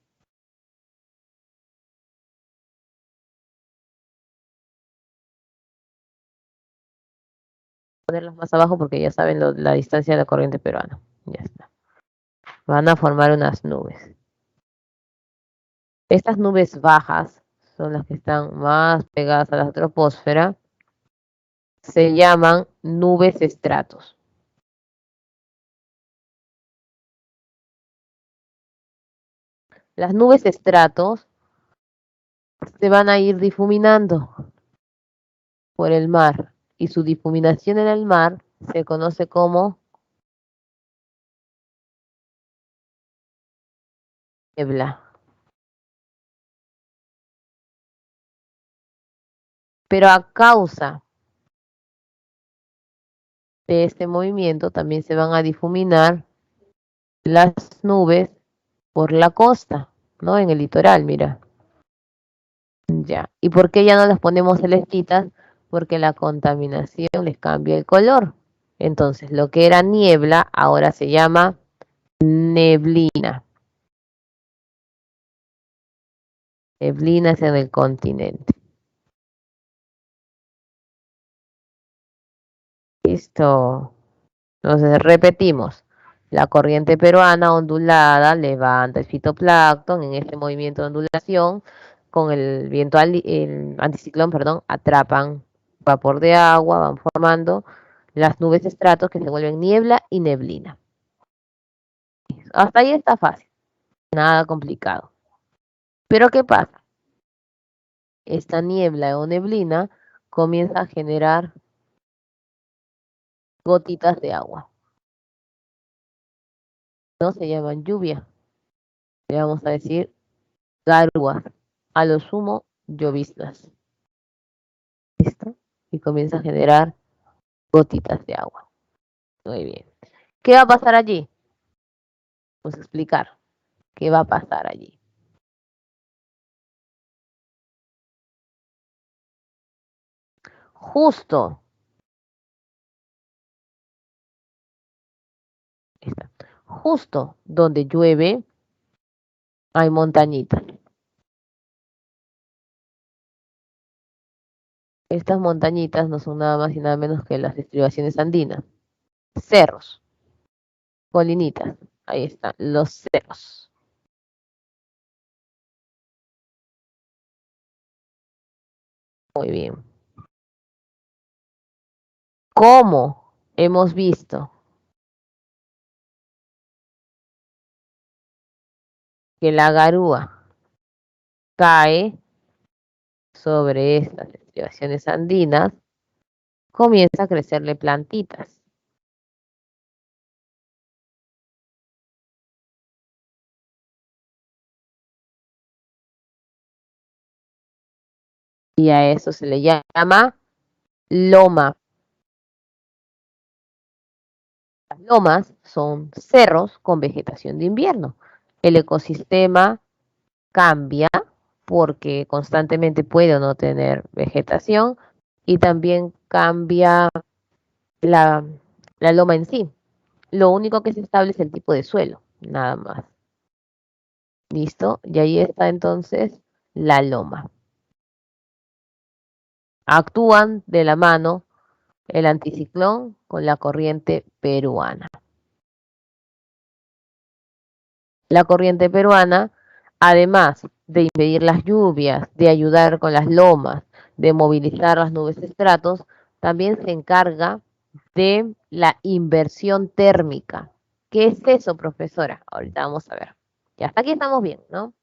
Ponerlas más abajo porque ya saben la distancia de la corriente peruana. Ya está. Van a formar unas nubes. Estas nubes bajas son las que están más pegadas a la troposfera. Se llaman nubes estratos. Las nubes estratos se van a ir difuminando por el mar y su difuminación en el mar se conoce como niebla. Pero a causa de este movimiento también se van a difuminar las nubes por la costa, ¿no? En el litoral, mira. Ya. ¿Y por qué ya no las ponemos celestitas? Porque la contaminación les cambia el color. Entonces, lo que era niebla ahora se llama neblina. Neblina es en el continente. Listo. Entonces, repetimos. La corriente peruana ondulada levanta el fitoplancton en este movimiento de ondulación. Con el viento el anticiclón, perdón, atrapan vapor de agua, van formando las nubes de estratos que se vuelven niebla y neblina. Hasta ahí está fácil, nada complicado. Pero ¿qué pasa? Esta niebla o neblina comienza a generar gotitas de agua. No se llaman lluvia, le vamos a decir garúa, a lo sumo lloviznas. ¿Listo? Y comienza a generar gotitas de agua. Muy bien. ¿Qué va a pasar allí? Vamos a explicar qué va a pasar allí. Justo, justo donde llueve hay montañitas. Estas montañitas no son nada más y nada menos que las estribaciones andinas. Cerros, colinitas. Ahí están, los cerros. Muy bien. ¿Cómo hemos visto que la garúa cae sobre estas estribaciones andinas, comienza a crecerle plantitas. Y a eso se le llama loma. Las lomas son cerros con vegetación de invierno. El ecosistema cambia porque constantemente puede o no tener vegetación y también cambia la, la loma en sí. Lo único que se establece es el tipo de suelo, nada más. ¿Listo? Y ahí está entonces la loma. Actúan de la mano el anticiclón con la corriente peruana. La corriente peruana, además de impedir las lluvias, de ayudar con las lomas, de movilizar las nubes de estratos, también se encarga de la inversión térmica. ¿Qué es eso, profesora? Ahorita vamos a ver. Ya hasta aquí estamos bien, ¿no?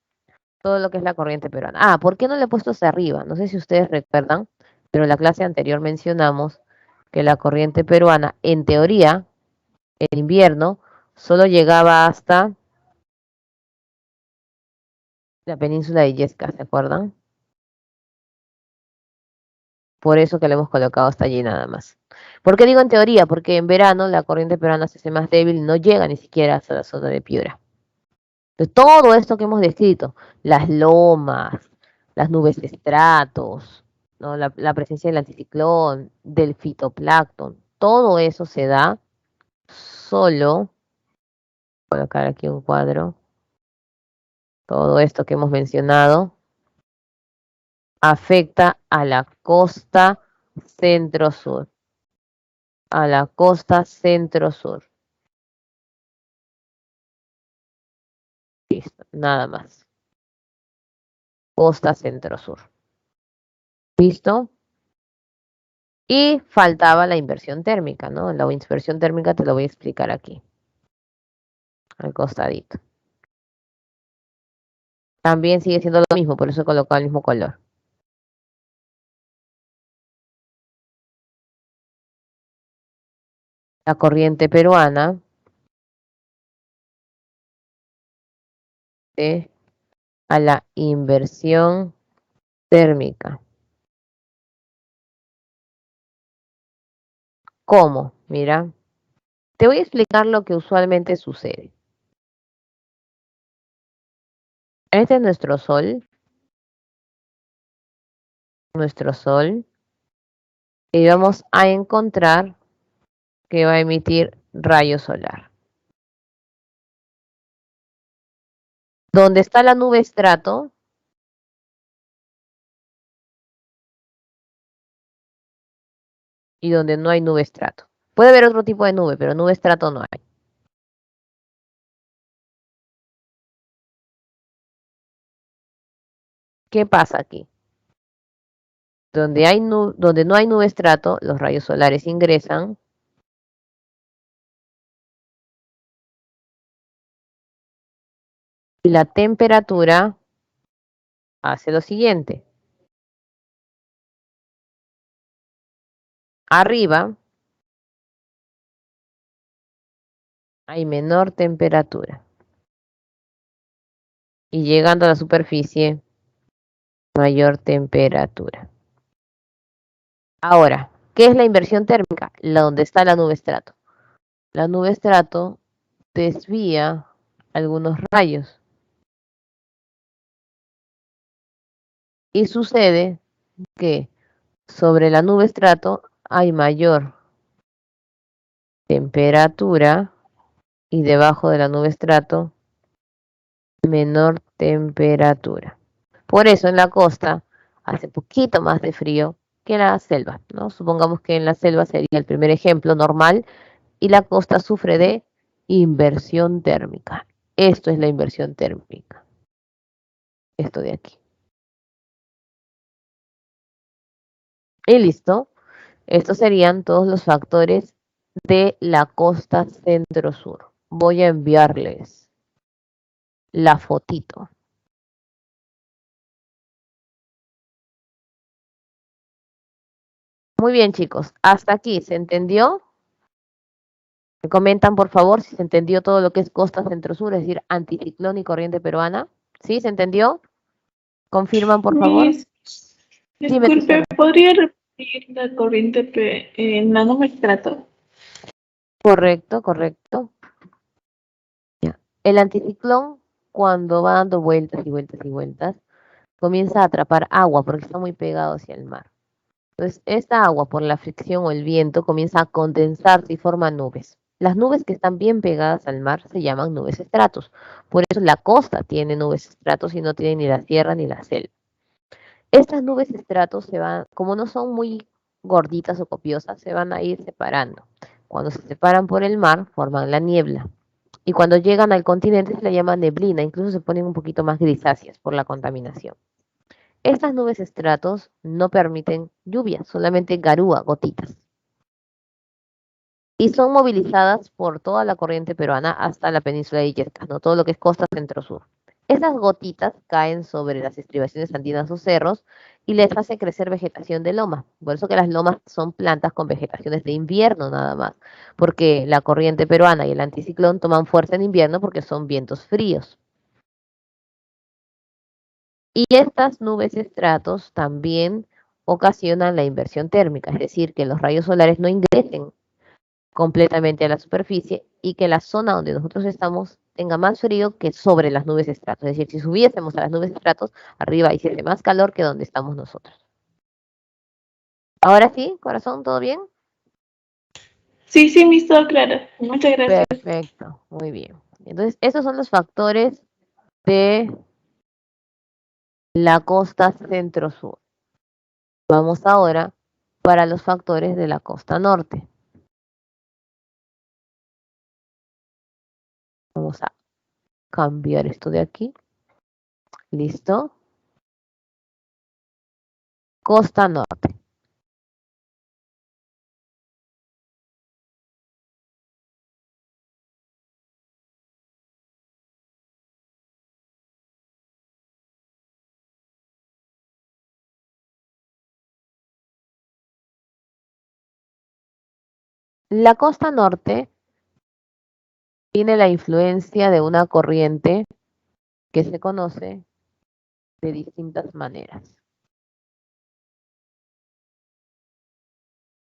Todo lo que es la corriente peruana. Ah, ¿por qué no le he puesto hacia arriba? No sé si ustedes recuerdan, pero en la clase anterior mencionamos que la corriente peruana, en teoría, en invierno, solo llegaba hasta la península de Illescas, ¿se acuerdan? Por eso que le hemos colocado hasta allí nada más. ¿Por qué digo en teoría? Porque en verano la corriente peruana se hace más débil y no llega ni siquiera hasta la zona de Piura. Entonces, todo esto que hemos descrito, las lomas, las nubes de estratos, ¿no? La presencia del anticiclón, del fitoplancton, todo eso se da solo, voy a colocar aquí un cuadro, todo esto que hemos mencionado afecta a la costa centro-sur, a la costa centro-sur. Listo, nada más. Costa centro-sur. ¿Listo? Y faltaba la inversión térmica, ¿no? La inversión térmica te lo voy a explicar aquí, al costadito. También sigue siendo lo mismo, por eso he colocado el mismo color. La corriente peruana a la inversión térmica. ¿Cómo? Mira, te voy a explicar lo que usualmente sucede. Este es nuestro Sol, y vamos a encontrar que va a emitir rayo solar. Donde está la nube estrato, y donde no hay nube estrato. Puede haber otro tipo de nube, pero nube estrato no hay. ¿Qué pasa aquí? Donde no hay nube estrato, los rayos solares ingresan y la temperatura hace lo siguiente. Arriba hay menor temperatura y llegando a la superficie, mayor temperatura. Ahora, ¿qué es la inversión térmica? Donde está la nube estrato. La nube estrato desvía algunos rayos y sucede que sobre la nube estrato hay mayor temperatura y debajo de la nube estrato menor temperatura. Por eso en la costa hace poquito más de frío que en la selva, ¿no? Supongamos que en la selva sería el primer ejemplo normal y la costa sufre de inversión térmica. Esto es la inversión térmica. Esto de aquí. Y listo. Estos serían todos los factores de la costa centro-sur. Voy a enviarles la fotito. Muy bien, chicos. Hasta aquí, ¿se entendió? Me comentan, por favor, si se entendió todo lo que es costa centro-sur, es decir, anticiclón y corriente peruana. ¿Sí? ¿Se entendió? ¿Confirman, por favor? Miss, Dime, disculpe, Tisana. ¿podría repetir la corriente en nanometrato? Correcto, correcto. Ya. El anticiclón, cuando va dando vueltas y vueltas y vueltas, comienza a atrapar agua porque está muy pegado hacia el mar. Entonces, esta agua, por la fricción o el viento, comienza a condensarse y forma nubes. Las nubes que están bien pegadas al mar se llaman nubes estratos. Por eso la costa tiene nubes estratos y no tiene ni la sierra ni la selva. Estas nubes estratos se van, como no son muy gorditas o copiosas, se van a ir separando. Cuando se separan por el mar, forman la niebla. Y cuando llegan al continente se le llama neblina, incluso se ponen un poquito más grisáceas por la contaminación. Estas nubes estratos no permiten lluvia, solamente garúa, gotitas. Y son movilizadas por toda la corriente peruana hasta la península de Illescas, ¿no? Todo lo que es costa centro-sur. Esas gotitas caen sobre las estribaciones andinas o cerros y les hace crecer vegetación de loma. Por eso que las lomas son plantas con vegetaciones de invierno nada más, porque la corriente peruana y el anticiclón toman fuerza en invierno porque son vientos fríos. Y estas nubes estratos también ocasionan la inversión térmica, es decir, que los rayos solares no ingresen completamente a la superficie y que la zona donde nosotros estamos tenga más frío que sobre las nubes estratos. Es decir, si subiésemos a las nubes estratos, arriba hiciese más calor que donde estamos nosotros. Ahora sí, corazón, ¿todo bien? Sí, sí, Miss, todo claro. Muchas gracias. Perfecto, muy bien. Entonces, esos son los factores de la costa centro-sur. Vamos ahora para los factores de la costa norte. Vamos a cambiar esto de aquí. ¿Listo? Costa norte. La costa norte tiene la influencia de una corriente que se conoce de distintas maneras.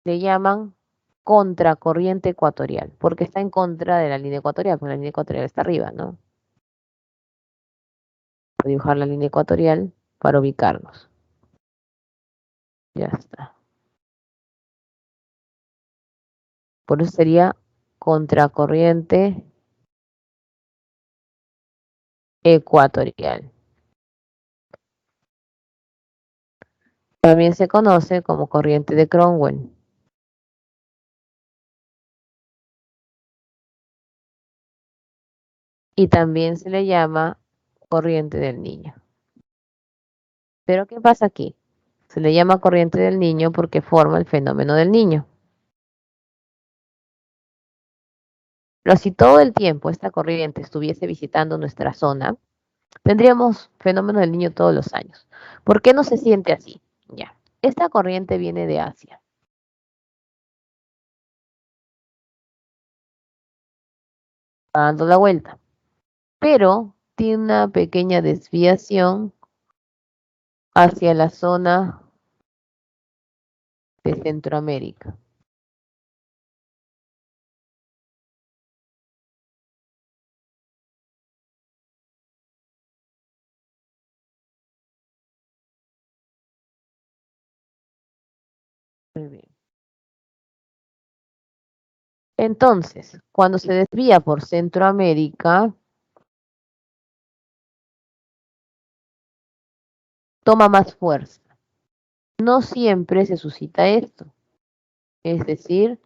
Le llaman contracorriente ecuatorial, porque está en contra de la línea ecuatorial, porque la línea ecuatorial está arriba, ¿no? Voy a dibujar la línea ecuatorial para ubicarnos. Ya está. Por eso sería contracorriente ecuatorial. También se conoce como corriente de Cromwell. Y también se le llama corriente del Niño. Pero ¿qué pasa aquí? Se le llama corriente del Niño porque forma el fenómeno del Niño. Pero si todo el tiempo esta corriente estuviese visitando nuestra zona, tendríamos fenómeno del Niño todos los años. ¿Por qué no se siente así? Ya. Esta corriente viene de Asia. Va dando la vuelta. Pero tiene una pequeña desviación hacia la zona de Centroamérica. Muy bien. Entonces, cuando se desvía por Centroamérica, toma más fuerza. No siempre se suscita esto. Es decir,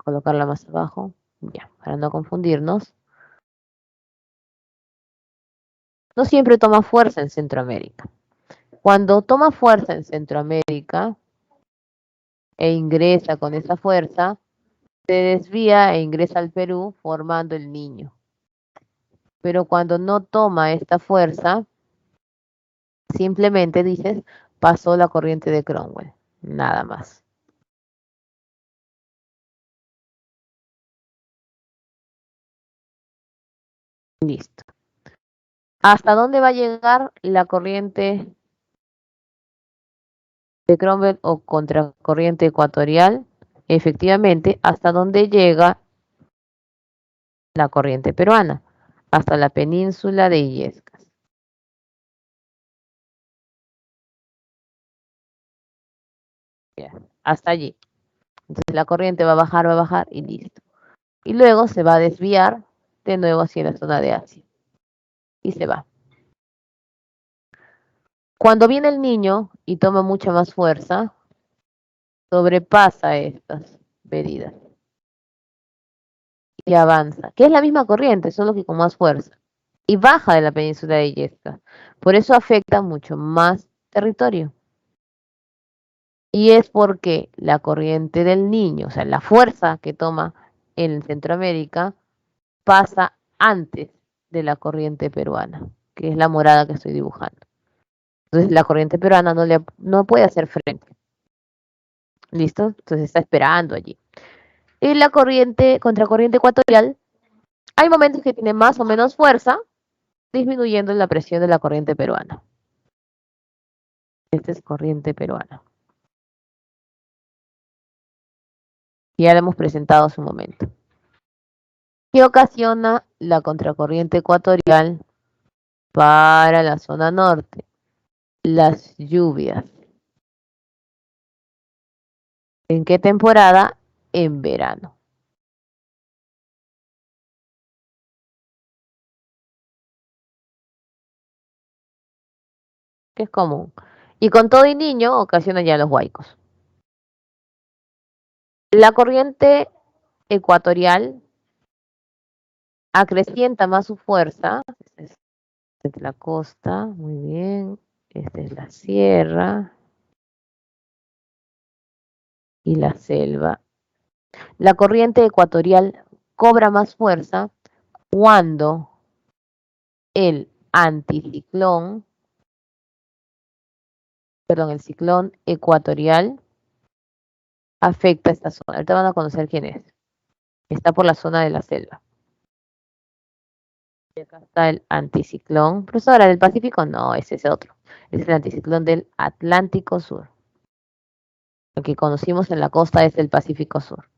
colocarla más abajo, ya, para no confundirnos. No siempre toma fuerza en Centroamérica. Cuando toma fuerza en Centroamérica e ingresa con esa fuerza, se desvía e ingresa al Perú formando el Niño. Pero cuando no toma esta fuerza, simplemente dices, pasó la corriente de Cromwell. nada más. Listo. ¿Hasta dónde va a llegar la corriente de Cromwell o contracorriente ecuatorial? Efectivamente, hasta dónde llega la corriente peruana, hasta la península de Illescas. Hasta allí. Entonces la corriente va a bajar y listo. Y luego se va a desviar de nuevo hacia la zona de Asia. Y se va. Cuando viene el niño y toma mucha más fuerza, sobrepasa estas medidas y avanza, que es la misma corriente, solo que con más fuerza, y baja de la península de Illescas. Por eso afecta mucho más territorio. Y es porque la corriente del niño, o sea, la fuerza que toma en Centroamérica, pasa antes de la corriente peruana, que es la morada que estoy dibujando. Entonces la corriente peruana no puede hacer frente. ¿Listo? Entonces está esperando allí. Y la contracorriente ecuatorial, hay momentos que tiene más o menos fuerza, disminuyendo la presión de la corriente peruana. Esta es corriente peruana. Ya la hemos presentado hace un momento. ¿Qué ocasiona la contracorriente ecuatorial para la zona norte? Las lluvias. ¿En qué temporada? En verano. Que es común. Y con todo y niño ocasiona ya los huaicos. La corriente ecuatorial acrecienta más su fuerza. Esta es la costa, muy bien. Esta es la sierra y la selva. La corriente ecuatorial cobra más fuerza cuando el anticiclón, perdón, el ciclón ecuatorial afecta esta zona. Ahorita van a conocer quién es. Está por la zona de la selva. Y acá está el anticiclón. Profesora, ¿del Pacífico? No, ese es otro. Es el anticiclón del Atlántico Sur. Lo que conocimos en la costa es el Pacífico Sur.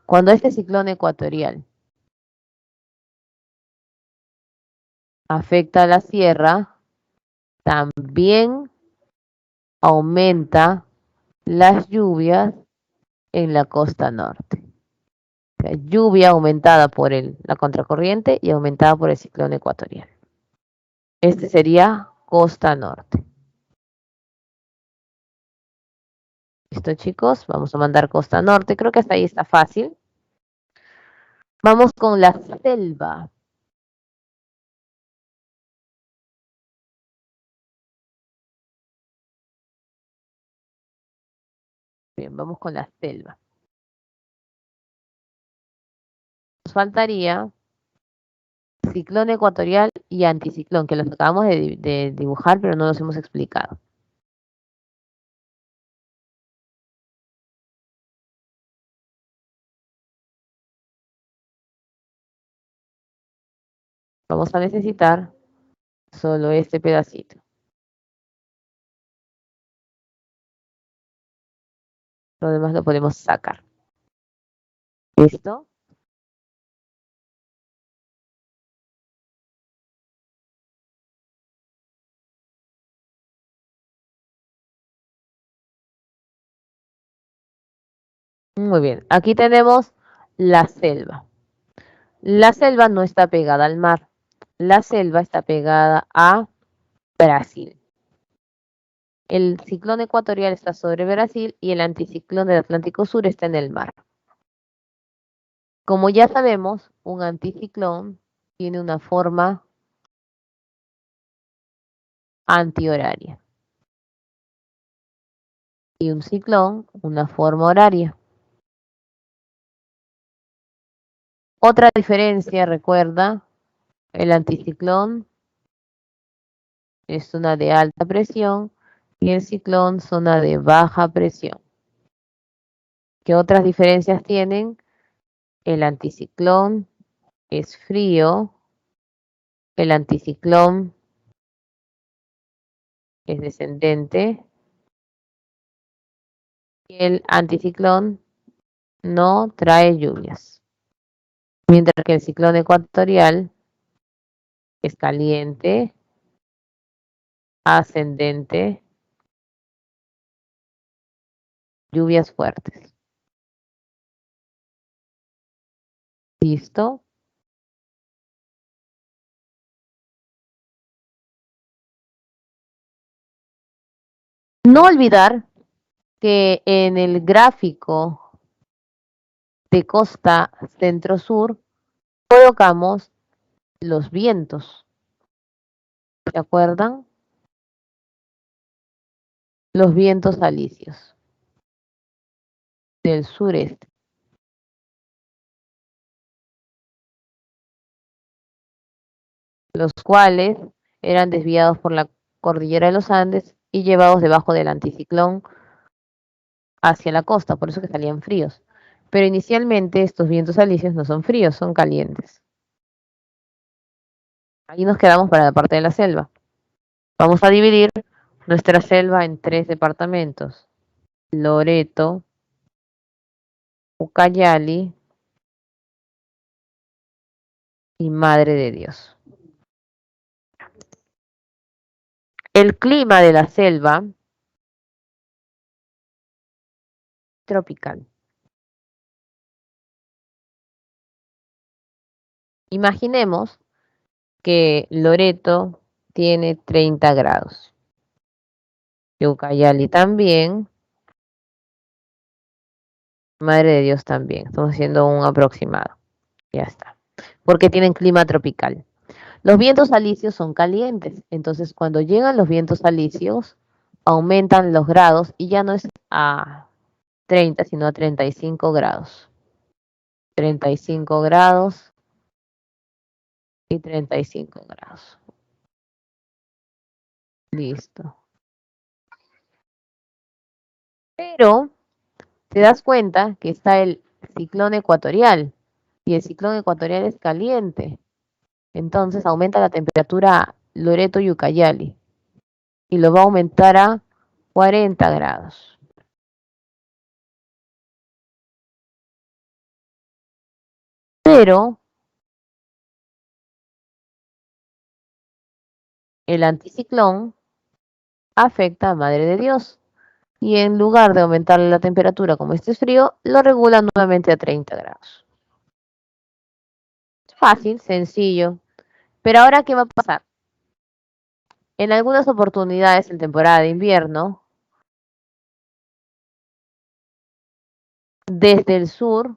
Cuando este ciclón ecuatorial afecta a la sierra, también aumenta las lluvias en la costa norte. O sea, lluvia aumentada por la contracorriente y aumentada por el ciclón ecuatorial. Este sería costa norte. ¿Listo, chicos? Vamos a mandar costa norte. Creo que hasta ahí está fácil. Vamos con la selva. Bien, vamos con la selva. Nos faltaría ciclón ecuatorial y anticiclón, que los acabamos de dibujar, pero no los hemos explicado. Vamos a necesitar solo este pedacito. Lo demás lo podemos sacar. ¿Listo? Muy bien. Aquí tenemos la selva. La selva no está pegada al mar. La selva está pegada a Brasil. El ciclón ecuatorial está sobre Brasil y el anticiclón del Atlántico Sur está en el mar. Como ya sabemos, un anticiclón tiene una forma antihoraria y un ciclón una forma horaria. Otra diferencia, recuerda, el anticiclón es una de alta presión y el ciclón zona de baja presión. ¿Qué otras diferencias tienen? El anticiclón es frío, el anticiclón es descendente y el anticiclón no trae lluvias. Mientras que el ciclón ecuatorial es caliente, ascendente, lluvias fuertes. ¿Listo? No olvidar que en el gráfico de costa centro-sur colocamos los vientos. ¿Se acuerdan? Los vientos alisios del sureste. Los cuales eran desviados por la cordillera de los Andes y llevados debajo del anticiclón hacia la costa, por eso que salían fríos. Pero inicialmente estos vientos alisios no son fríos, son calientes. Ahí nos quedamos para la parte de la selva. Vamos a dividir nuestra selva en 3 departamentos: Loreto, Ucayali y Madre de Dios. El clima de la selva tropical. Imaginemos que Loreto tiene 30 grados, que Ucayali también, Madre de Dios también. Estamos haciendo un aproximado. Ya está. Porque tienen clima tropical. Los vientos alisios son calientes, entonces cuando llegan los vientos alisios aumentan los grados y ya no es a 30, sino a 35 grados. 35 grados y 35 grados. Listo. Pero te das cuenta que está el ciclón ecuatorial y el ciclón ecuatorial es caliente. Entonces aumenta la temperatura Loreto y Ucayali y lo va a aumentar a 40 grados. Pero el anticiclón afecta a Madre de Dios y en lugar de aumentarle la temperatura como este es frío, lo regula nuevamente a 30 grados. Fácil, sencillo. Pero ahora, ¿qué va a pasar? En algunas oportunidades en temporada de invierno, desde el sur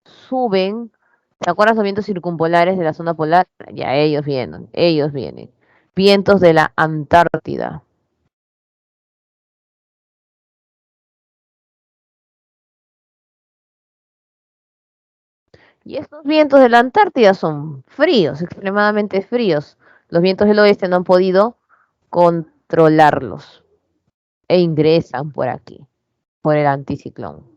suben, ¿te acuerdas los vientos circumpolares de la zona polar? Ya ellos vienen, ellos vienen. Vientos de la Antártida. Y estos vientos de la Antártida son fríos, extremadamente fríos. Los vientos del oeste no han podido controlarlos e ingresan por aquí, por el anticiclón.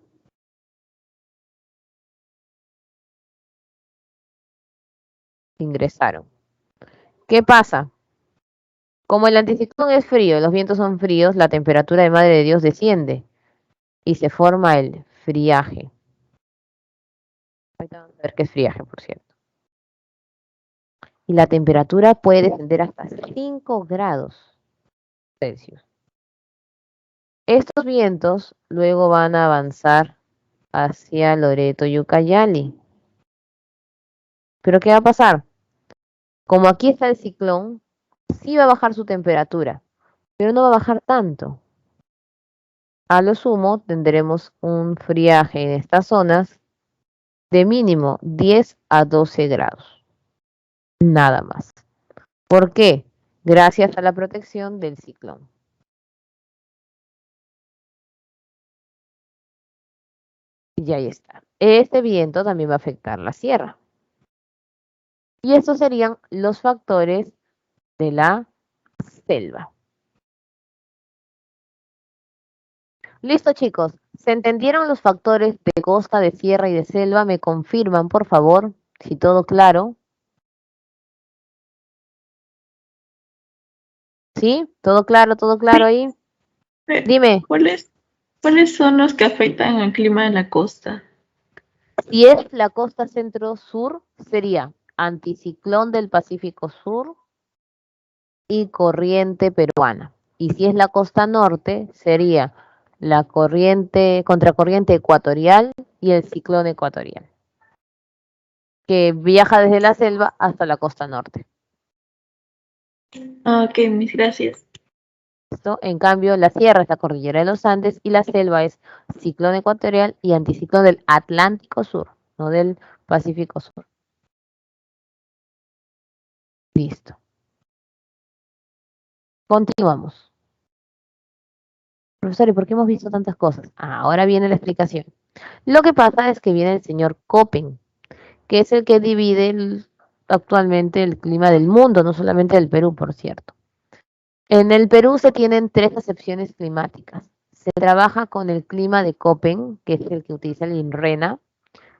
Ingresaron. ¿Qué pasa? Como el anticiclón es frío, los vientos son fríos, la temperatura de Madre de Dios desciende y se forma el friaje. Ahorita vamos a ver qué es friaje, por cierto. Y la temperatura puede descender hasta 5 grados Celsius. Estos vientos luego van a avanzar hacia Loreto y Ucayali. ¿Pero qué va a pasar? Como aquí está el ciclón, sí va a bajar su temperatura, pero no va a bajar tanto. A lo sumo tendremos un friaje en estas zonas de mínimo 10 a 12 grados. Nada más. ¿Por qué? Gracias a la protección del ciclón. Y ahí está. Este viento también va a afectar la sierra. Y estos serían los factores de la selva. Listo, chicos. ¿Se entendieron los factores de costa, de sierra y de selva? ¿Me confirman, por favor? Si todo claro. ¿Sí? ¿Todo claro ahí? Dime, ¿Cuáles son los que afectan al clima de la costa? si es la costa centro-sur, sería anticiclón del Pacífico Sur y corriente peruana. Y si es la costa norte, sería la contracorriente ecuatorial y el ciclón ecuatorial, que viaja desde la selva hasta la costa norte. Ah, ok, mis gracias. ¿Listo? En cambio, la sierra es la cordillera de los Andes y la selva es ciclón ecuatorial y anticiclón del Atlántico Sur, no del Pacífico Sur. Listo. Continuamos. Profesor, ¿y por qué hemos visto tantas cosas? Ahora viene la explicación. Lo que pasa es que viene el señor Köppen, que es el que divide actualmente el clima del mundo, no solamente del Perú, por cierto. En el Perú se tienen tres acepciones climáticas. Se trabaja con el clima de Köppen, que es el que utiliza el INRENA.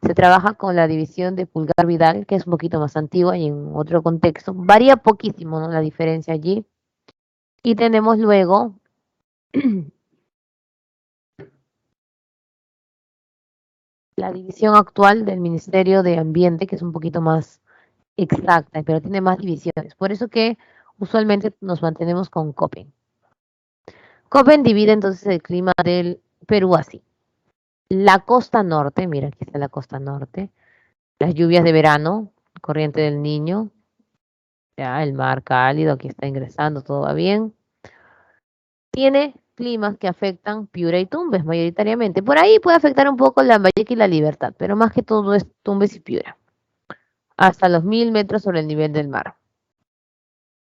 Se trabaja con la división de Pulgar-Vidal, que es un poquito más antigua y en otro contexto. Varía poquísimo, ¿no?, la diferencia allí. Y tenemos luego la división actual del Ministerio de Ambiente, que es un poquito más exacta, pero tiene más divisiones. Por eso que usualmente nos mantenemos con Köppen. Köppen divide entonces el clima del Perú así. La costa norte, mira, aquí está la costa norte. Las lluvias de verano, corriente del Niño, ya el mar cálido, aquí está ingresando, todo va bien. Tiene climas que afectan Piura y Tumbes mayoritariamente. Por ahí puede afectar un poco Lambayeque y La Libertad, pero más que todo es Tumbes y Piura, hasta los 1000 metros sobre el nivel del mar.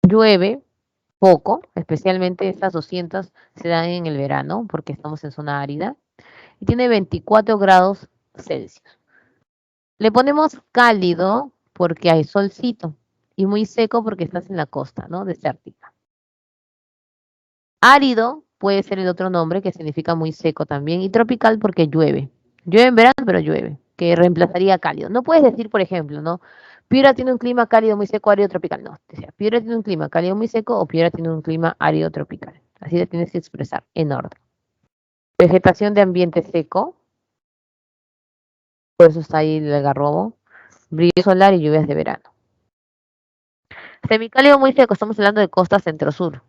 Llueve poco, especialmente estas 200 se dan en el verano porque estamos en zona árida y tiene 24 grados Celsius. Le ponemos cálido porque hay solcito y muy seco porque estás en la costa, ¿no?, desértica. Árido puede ser el otro nombre que significa muy seco también y tropical porque llueve. Llueve en verano, pero llueve, que reemplazaría cálido. No puedes decir, por ejemplo, ¿no?, Piura tiene un clima cálido muy seco, árido tropical. No, o sea, Piura tiene un clima cálido muy seco o Piura tiene un clima árido tropical. Así le tienes que expresar en orden. Vegetación de ambiente seco, por eso está ahí el algarrobo. Brillo solar y lluvias de verano. Semicálido muy seco, estamos hablando de costa centro-sur.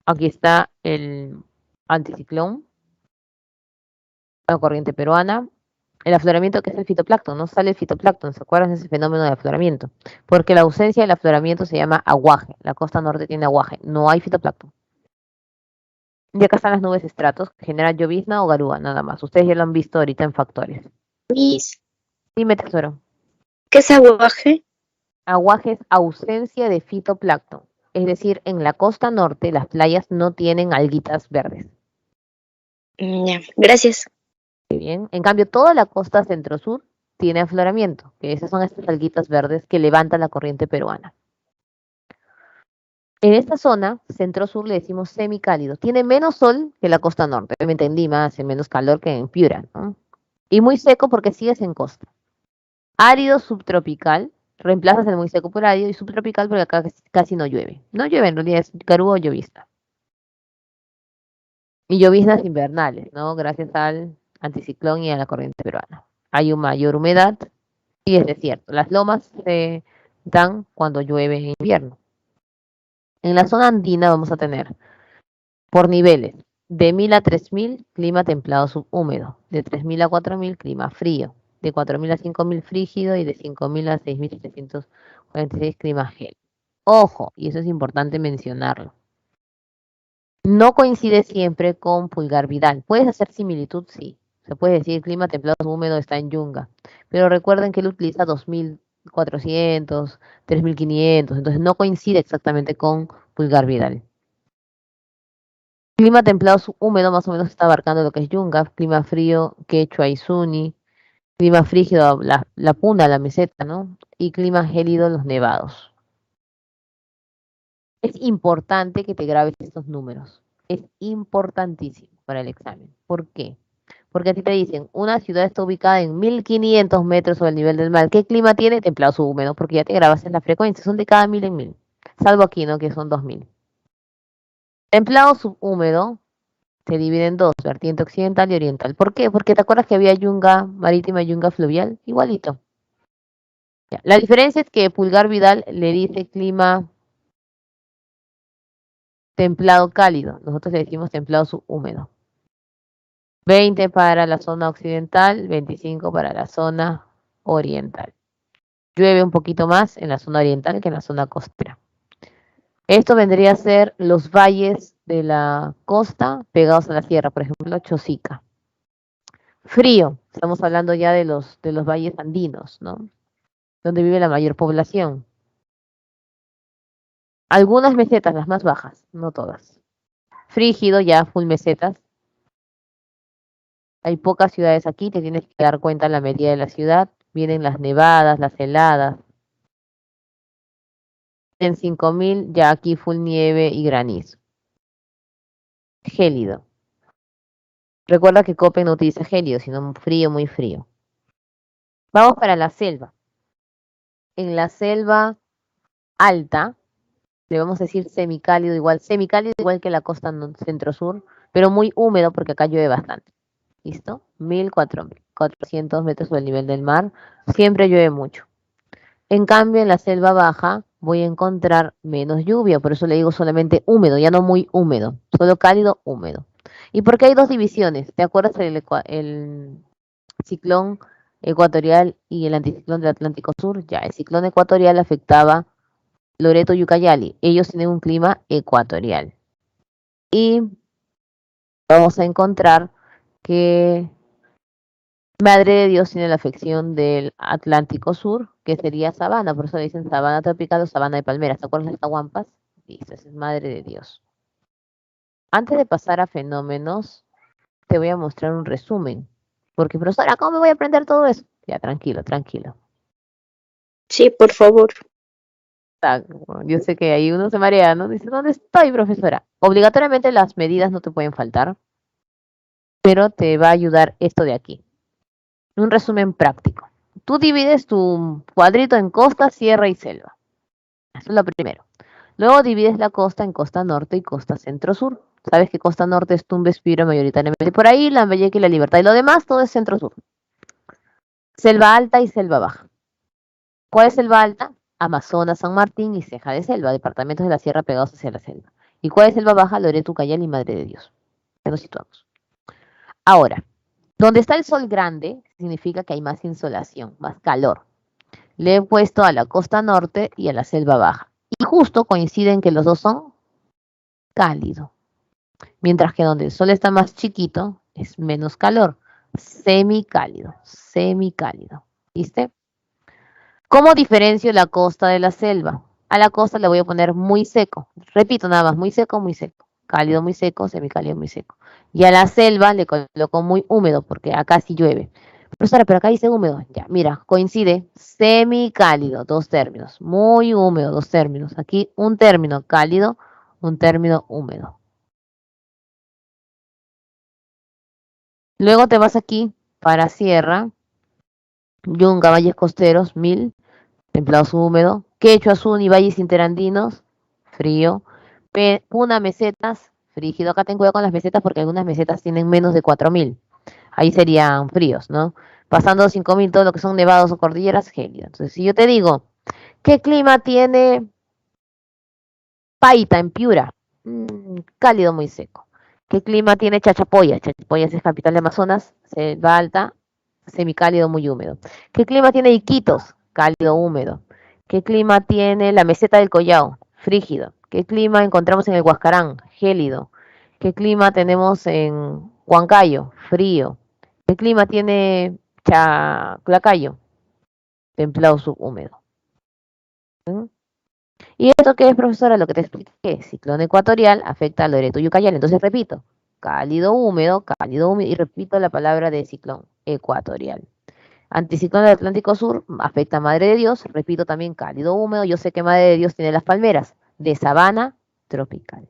Aquí está el anticiclón, la corriente peruana, el afloramiento, que es el fitoplancton. No sale el fitoplancton, ¿se acuerdan de ese fenómeno de afloramiento? Porque la ausencia del afloramiento se llama aguaje. La costa norte tiene aguaje, no hay fitoplancton. Y acá están las nubes estratos, que generan llovizna o garúa, nada más. Ustedes ya lo han visto ahorita en factores. Miss, Dime, tesoro. ¿qué es aguaje? Aguaje es ausencia de fitoplancton. Es decir, en la costa norte las playas no tienen alguitas verdes. Ya, gracias. Muy bien. En cambio, toda la costa centro-sur tiene afloramiento, que esas son estas alguitas verdes que levantan la corriente peruana. En esta zona, centro-sur, le decimos semicálido. Tiene menos sol que la costa norte. Obviamente en Lima hace menos calor que en Piura, ¿no? Y muy seco porque sigues en costa. Árido subtropical, reemplazas el muy seco por árido, y subtropical porque acá casi no llueve. No llueve, en realidad es garúa o llovizna. Y lloviznas invernales, ¿no?, gracias al anticiclón y a la corriente peruana. Hay una mayor humedad y es desierto. Las lomas se dan cuando llueve en invierno. En la zona andina vamos a tener, por niveles, de 1000 a 3000, clima templado subhúmedo; de 3000 a 4000, clima frío; de 4000 a 5000, frígido; y de 5000 a 6746, clima gélido. Ojo, y eso es importante mencionarlo, no coincide siempre con Pulgar Vidal. Puedes hacer similitud, sí. Se puede decir clima templado húmedo está en Yunga, pero recuerden que él utiliza 2400, 3500, entonces no coincide exactamente con Pulgar Vidal. Clima templado húmedo más o menos está abarcando lo que es Yunga, clima frío, Quechua y Suni, clima frígido, la Puna, la meseta, ¿no? Y clima gélido, los nevados. Es importante que te grabes estos números. es importantísimo para el examen. ¿Por qué? Porque a ti te dicen, una ciudad está ubicada en 1500 metros sobre el nivel del mar. ¿Qué clima tiene? Templado subhúmedo, porque ya te grabaste en la frecuencia, son de cada 1000 en 1000. Salvo aquí, ¿no? Que son 2000. Templado subhúmedo se divide en dos, vertiente occidental y oriental. ¿Por qué? Porque te acuerdas que había yunga marítima y yunga fluvial, igualito. Ya. La diferencia es que Pulgar Vidal le dice clima templado cálido, nosotros le decimos templado subhúmedo. 20 para la zona occidental, 25 para la zona oriental. Llueve un poquito más en la zona oriental que en la zona costera. Esto vendría a ser los valles de la costa pegados a la sierra, por ejemplo, Chosica. Frío, estamos hablando ya de los valles andinos, ¿no? Donde vive la mayor población. Algunas mesetas, las más bajas, no todas. Frígido, ya full mesetas. Hay pocas ciudades aquí, te tienes que dar cuenta en la medida de la ciudad. Vienen las nevadas, las heladas. En 5000 ya aquí full nieve y granizo. Gélido. Recuerda que Copen no utiliza gélido, sino frío, muy frío. Vamos para la selva. En la selva alta, le vamos a decir semicálido igual que la costa centro-sur, pero muy húmedo porque acá llueve bastante. ¿Listo? 1400 metros sobre el nivel del mar. Siempre llueve mucho. En cambio, en la selva baja voy a encontrar menos lluvia, por eso le digo solamente húmedo, ya no muy húmedo, solo cálido, húmedo. ¿Y por qué hay dos divisiones? ¿Te acuerdas el ciclón ecuatorial y el anticiclón del Atlántico Sur? Ya, el ciclón ecuatorial afectaba Loreto y Ucayali. Ellos tienen un clima ecuatorial. Y vamos a encontrar que Madre de Dios tiene la afección del Atlántico Sur, que sería sabana, por eso le dicen sabana tropical o sabana de palmeras. ¿Te acuerdas de las tahuampas? Listo, esa es Madre de Dios. Antes de pasar a fenómenos, te voy a mostrar un resumen. Porque, profesora, ¿cómo me voy a aprender todo eso? Ya, tranquilo, tranquilo. Sí, por favor. Yo sé que ahí uno se marea, ¿no? Dice, ¿dónde estoy, profesora? Obligatoriamente las medidas no te pueden faltar, pero te va a ayudar esto de aquí. Un resumen práctico. Tú divides tu cuadrito en costa, sierra y selva. Eso es lo primero. Luego divides la costa en costa norte y costa centro-sur. Sabes que costa norte es Tumbes, Piura mayoritariamente por ahí, Lambayeque y La Libertad. Y lo demás todo es centro-sur. Selva alta y selva baja. ¿Cuál es selva alta? Amazonas, San Martín y Ceja de Selva, departamentos de la sierra pegados hacia la selva. ¿Y cuál es selva baja? Loreto, Ucayali y Madre de Dios. Ya nos situamos. Ahora, donde está el sol grande, significa que hay más insolación, más calor. Le he puesto a la costa norte y a la selva baja. Y justo coinciden que los dos son cálidos. Mientras que donde el sol está más chiquito, es menos calor. Semicálido, semicálido. ¿Viste? ¿Cómo diferencio la costa de la selva? A la costa le voy a poner muy seco. Repito nada más, muy seco, muy seco. Cálido, muy seco, semicálido, muy seco. Y a la selva le coloco muy húmedo, porque acá sí llueve. Profesora, pero acá dice húmedo. Ya, mira, coincide. Semicálido, dos términos. Muy húmedo, dos términos. Aquí un término cálido, un término húmedo. Luego te vas aquí para sierra, Yunga, valles costeros, 1000, templado subhúmedo. Quechua, Azuni, valles interandinos, frío. Puna, mesetas, frígido. Acá ten cuidado con las mesetas porque algunas mesetas tienen menos de 4000. Ahí serían fríos, ¿no? Pasando 5000, todo lo que son nevados o cordilleras, gélido. Entonces, si yo te digo, ¿qué clima tiene Paita en Piura? Cálido, muy seco. ¿Qué clima tiene Chachapoyas? Chachapoyas es capital de Amazonas, selva alta, semicálido, muy húmedo. ¿Qué clima tiene Iquitos? Cálido, húmedo. ¿Qué clima tiene la meseta del Collao? Frígido. ¿Qué clima encontramos en el Huascarán? Gélido. ¿Qué clima tenemos en Huancayo? Frío. ¿Qué clima tiene Chaclacayo? Templado subhúmedo. ¿Mm? ¿Y esto qué es, profesora? Lo que te expliqué. Ciclón ecuatorial afecta a Loreto y Ucayali. Entonces repito, cálido, húmedo, y repito la palabra de ciclón ecuatorial. Anticiclón del Atlántico Sur afecta a Madre de Dios. Repito también cálido, húmedo. Yo sé que Madre de Dios tiene las palmeras de sabana tropical.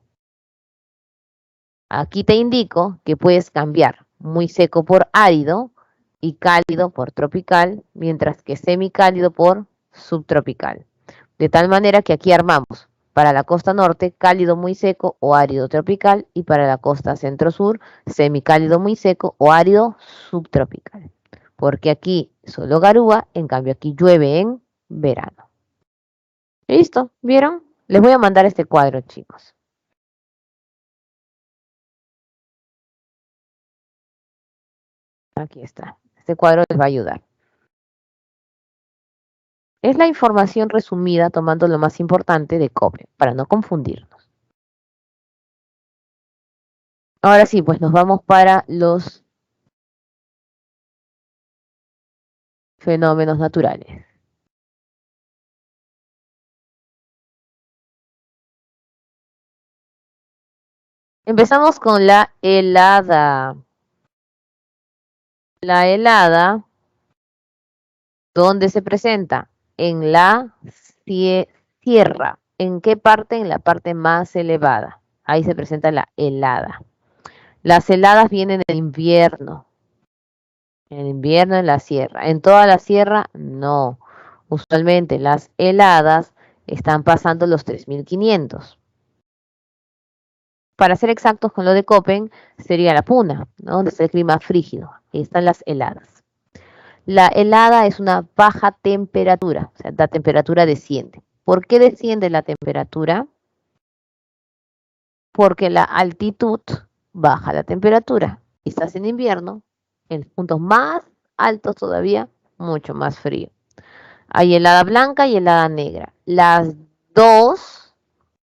Aquí te indico que puedes cambiar muy seco por árido y cálido por tropical, mientras que semicálido por subtropical. De tal manera que aquí armamos para la costa norte cálido muy seco o árido tropical, y para la costa centro-sur semicálido muy seco o árido subtropical. Porque aquí solo garúa, en cambio aquí llueve en verano. ¿Listo? ¿Vieron? Les voy a mandar este cuadro, chicos. Aquí está. Este cuadro les va a ayudar. Es la información resumida tomando lo más importante de Köppen, para no confundirnos. Ahora sí, pues nos vamos para los fenómenos naturales. Empezamos con la helada. La helada, ¿dónde se presenta? En la sierra. ¿En qué parte? En la parte más elevada. Ahí se presenta la helada. Las heladas vienen en invierno. En invierno en la sierra. En toda la sierra, no. Usualmente las heladas están pasando los 3500. Para ser exactos con lo de Köppen, sería la Puna, ¿no? Donde está el clima frígido. Ahí están las heladas. La helada es una baja temperatura, o sea, la temperatura desciende. ¿Por qué desciende la temperatura? Porque la altitud baja la temperatura. Si estás en invierno, en los puntos más altos todavía, mucho más frío. Hay helada blanca y helada negra. Las dos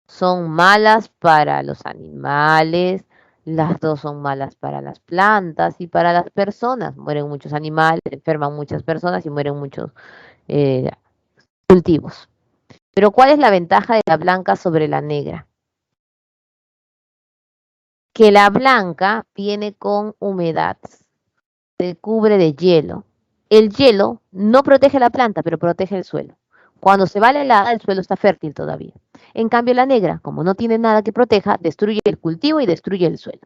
son malas para los animales, las dos son malas para las plantas y para las personas. Mueren muchos animales, enferman muchas personas y mueren muchos cultivos. Pero ¿cuál es la ventaja de la blanca sobre la negra? Que la blanca viene con humedad, se cubre de hielo. El hielo no protege la planta, pero protege el suelo. Cuando se va la helada, el suelo está fértil todavía. En cambio, la negra, como no tiene nada que proteja, destruye el cultivo y destruye el suelo.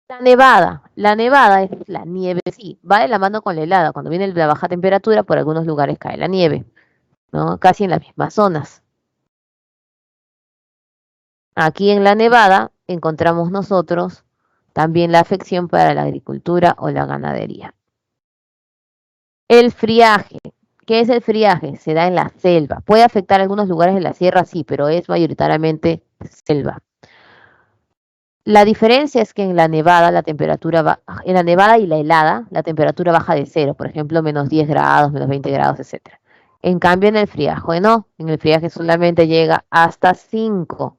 La nevada es la nieve, sí, va de la mano con la helada. Cuando viene la baja temperatura, por algunos lugares cae la nieve, ¿no? Casi en las mismas zonas. Aquí en la nevada encontramos nosotros también la afección para la agricultura o la ganadería. El friaje. ¿Qué es el friaje? Se da en la selva. Puede afectar algunos lugares de la sierra, sí, pero es mayoritariamente selva. La diferencia es que en la nevada la temperatura baja, en la nevada y la helada la temperatura baja de cero, por ejemplo, menos 10 grados, menos 20 grados, etc. En cambio, en el friaje no, en el friaje solamente llega hasta 5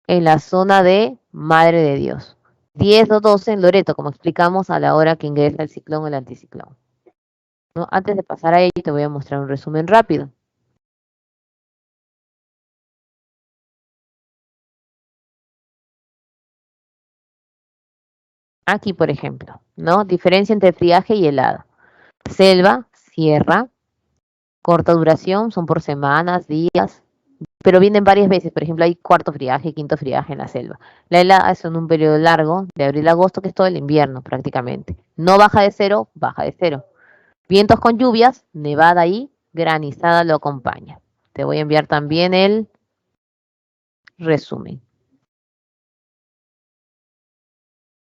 en la zona de Madre de Dios. 10 o 12 en Loreto, como explicamos a la hora que ingresa el ciclón o el anticiclón. ¿No? Antes de pasar a ello, te voy a mostrar un resumen rápido. Aquí, por ejemplo, ¿no? Diferencia entre friaje y helada. Selva, sierra, corta duración, son por semanas, días, pero vienen varias veces. Por ejemplo, hay cuarto friaje, quinto friaje en la selva. La helada es en un periodo largo, de abril a agosto, que es todo el invierno prácticamente. No baja de cero, baja de cero. Vientos con lluvias, nevada y granizada lo acompaña. Te voy a enviar también el resumen.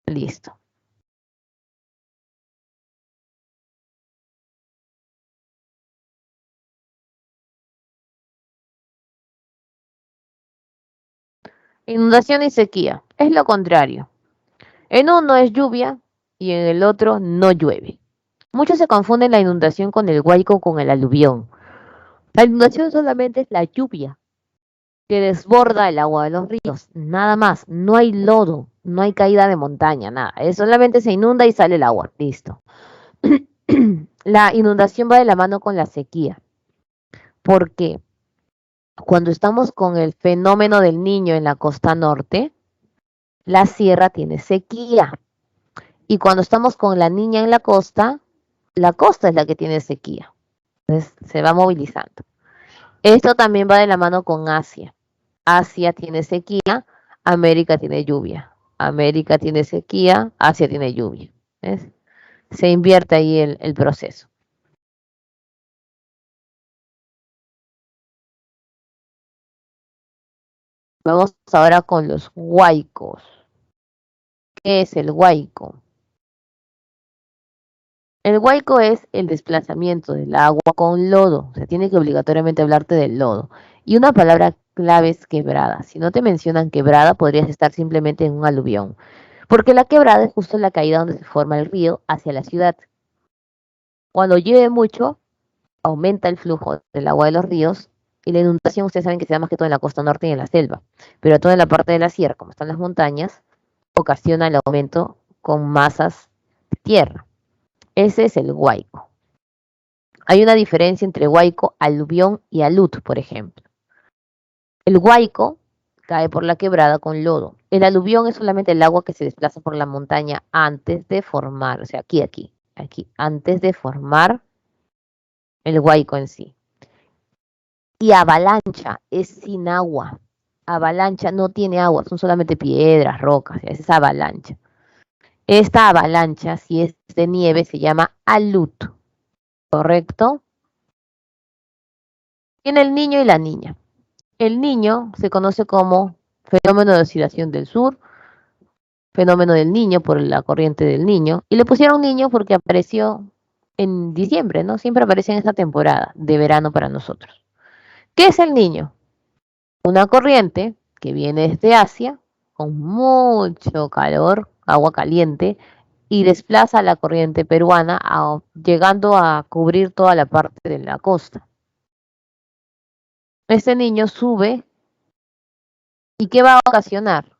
Listo. Inundación y sequía. Es lo contrario. En uno es lluvia y en el otro no llueve. Muchos se confunden la inundación con el huaico con el aluvión. La inundación solamente es la lluvia que desborda el agua de los ríos, nada más. No hay lodo, no hay caída de montaña, nada. Solamente se inunda y sale el agua, listo. La inundación va de la mano con la sequía. ¿Por qué? Cuando estamos con el fenómeno del Niño en la costa norte, la sierra tiene sequía. Y cuando estamos con la Niña en la costa es la que tiene sequía. Entonces se va movilizando. Esto también va de la mano con Asia. Asia tiene sequía, América tiene lluvia. América tiene sequía, Asia tiene lluvia. ¿Ves? Se invierte ahí el proceso. Vamos ahora con los huaicos. ¿Qué es el huaico? El huaico es el desplazamiento del agua con lodo. O sea, tiene que obligatoriamente hablarte del lodo. Y una palabra clave es quebrada. Si no te mencionan quebrada, podrías estar simplemente en un aluvión. Porque la quebrada es justo la caída donde se forma el río hacia la ciudad. Cuando llueve mucho, aumenta el flujo del agua de los ríos y la inundación, ustedes saben que se da más que todo en la costa norte y en la selva, pero toda en la parte de la sierra, como están las montañas, ocasiona el aumento con masas de tierra. Ese es el huaico. Hay una diferencia entre huaico, aluvión y alud, por ejemplo. El huaico cae por la quebrada con lodo. El aluvión es solamente el agua que se desplaza por la montaña antes de formar, o sea, aquí, antes de formar el huaico en sí. Y avalancha es sin agua. Avalancha no tiene agua, son solamente piedras, rocas, es avalancha. Esta avalancha, si es de nieve, se llama alud, ¿correcto? Tiene el niño y la niña. El niño se conoce como fenómeno de oscilación del sur, fenómeno del niño por la corriente del niño, y le pusieron niño porque apareció en diciembre, ¿no? Siempre aparece en esta temporada de verano para nosotros. ¿Qué es el niño? Una corriente que viene desde Asia con mucho calor, agua caliente, y desplaza la corriente peruana llegando a cubrir toda la parte de la costa. Este niño sube y ¿qué va a ocasionar?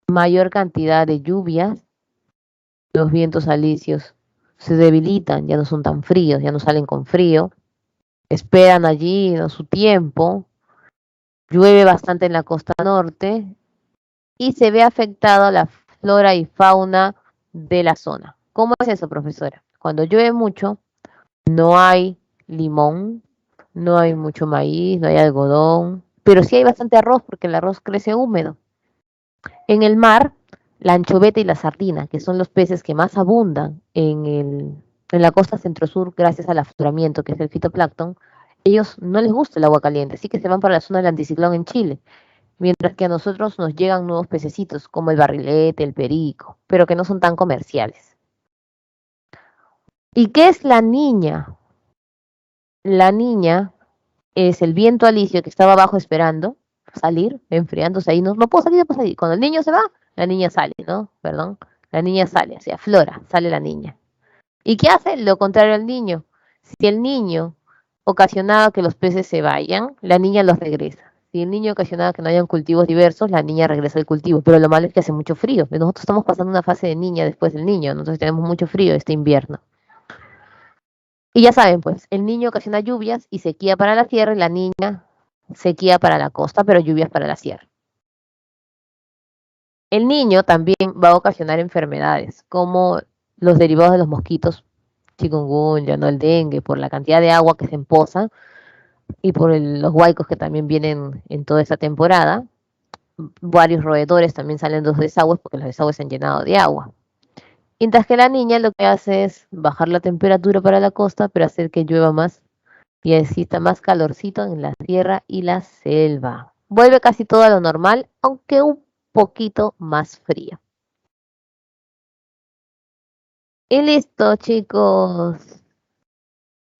Mayor cantidad de lluvias, los vientos alisios se debilitan, ya no son tan fríos, ya no salen con frío, esperan allí, ¿no?, su tiempo, llueve bastante en la costa norte y se ve afectada la flora y fauna de la zona. ¿Cómo es eso, profesora? Cuando llueve mucho, no hay limón, no hay mucho maíz, no hay algodón, pero sí hay bastante arroz porque el arroz crece húmedo. En el mar, la anchoveta y la sardina, que son los peces que más abundan en la costa centro-sur gracias al afloramiento, que es el fitoplancton, ellos no les gusta el agua caliente, así que se van para la zona del anticiclón en Chile, mientras que a nosotros nos llegan nuevos pececitos como el barrilete, el perico, pero que no son tan comerciales. ¿Y qué es la niña? La niña es el viento alisio que estaba abajo esperando salir, enfriándose ahí, no puedo salir, no puedo salir. Cuando el niño se va, la niña sale, ¿no? Perdón, la niña sale, o sea, aflora, sale la niña. ¿Y qué hace? Lo contrario al niño. Si el niño ocasionaba que los peces se vayan, la niña los regresa. Si el niño ocasionaba que no hayan cultivos diversos, la niña regresa al cultivo. Pero lo malo es que hace mucho frío. Nosotros estamos pasando una fase de niña después del niño, entonces tenemos mucho frío este invierno. Y ya saben, pues, el niño ocasiona lluvias y sequía para la sierra y la niña sequía para la costa, pero lluvias para la sierra. El niño también va a ocasionar enfermedades, como los derivados de los mosquitos, chikungunya, ¿no?, el dengue, por la cantidad de agua que se empoza y por los huaicos que también vienen en toda esa temporada. Varios roedores también salen de los desagües porque los desagües se han llenado de agua. Mientras que la niña lo que hace es bajar la temperatura para la costa, pero hacer que llueva más y exista más calorcito en la sierra y la selva. Vuelve casi todo a lo normal, aunque un poquito más frío. Y listo, chicos.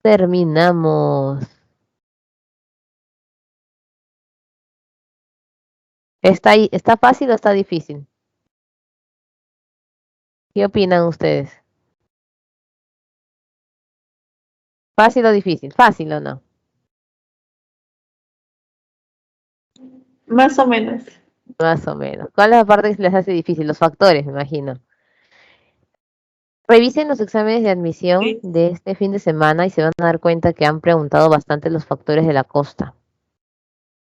Terminamos. ¿Está fácil o está difícil? ¿Qué opinan ustedes? ¿Fácil o difícil? ¿Fácil o no? Más o menos. Más o menos. ¿Cuál es la parte que les hace difícil? Los factores, me imagino. Revisen los exámenes de admisión Sí. de este fin de semana y se van a dar cuenta que han preguntado bastante los factores de la costa,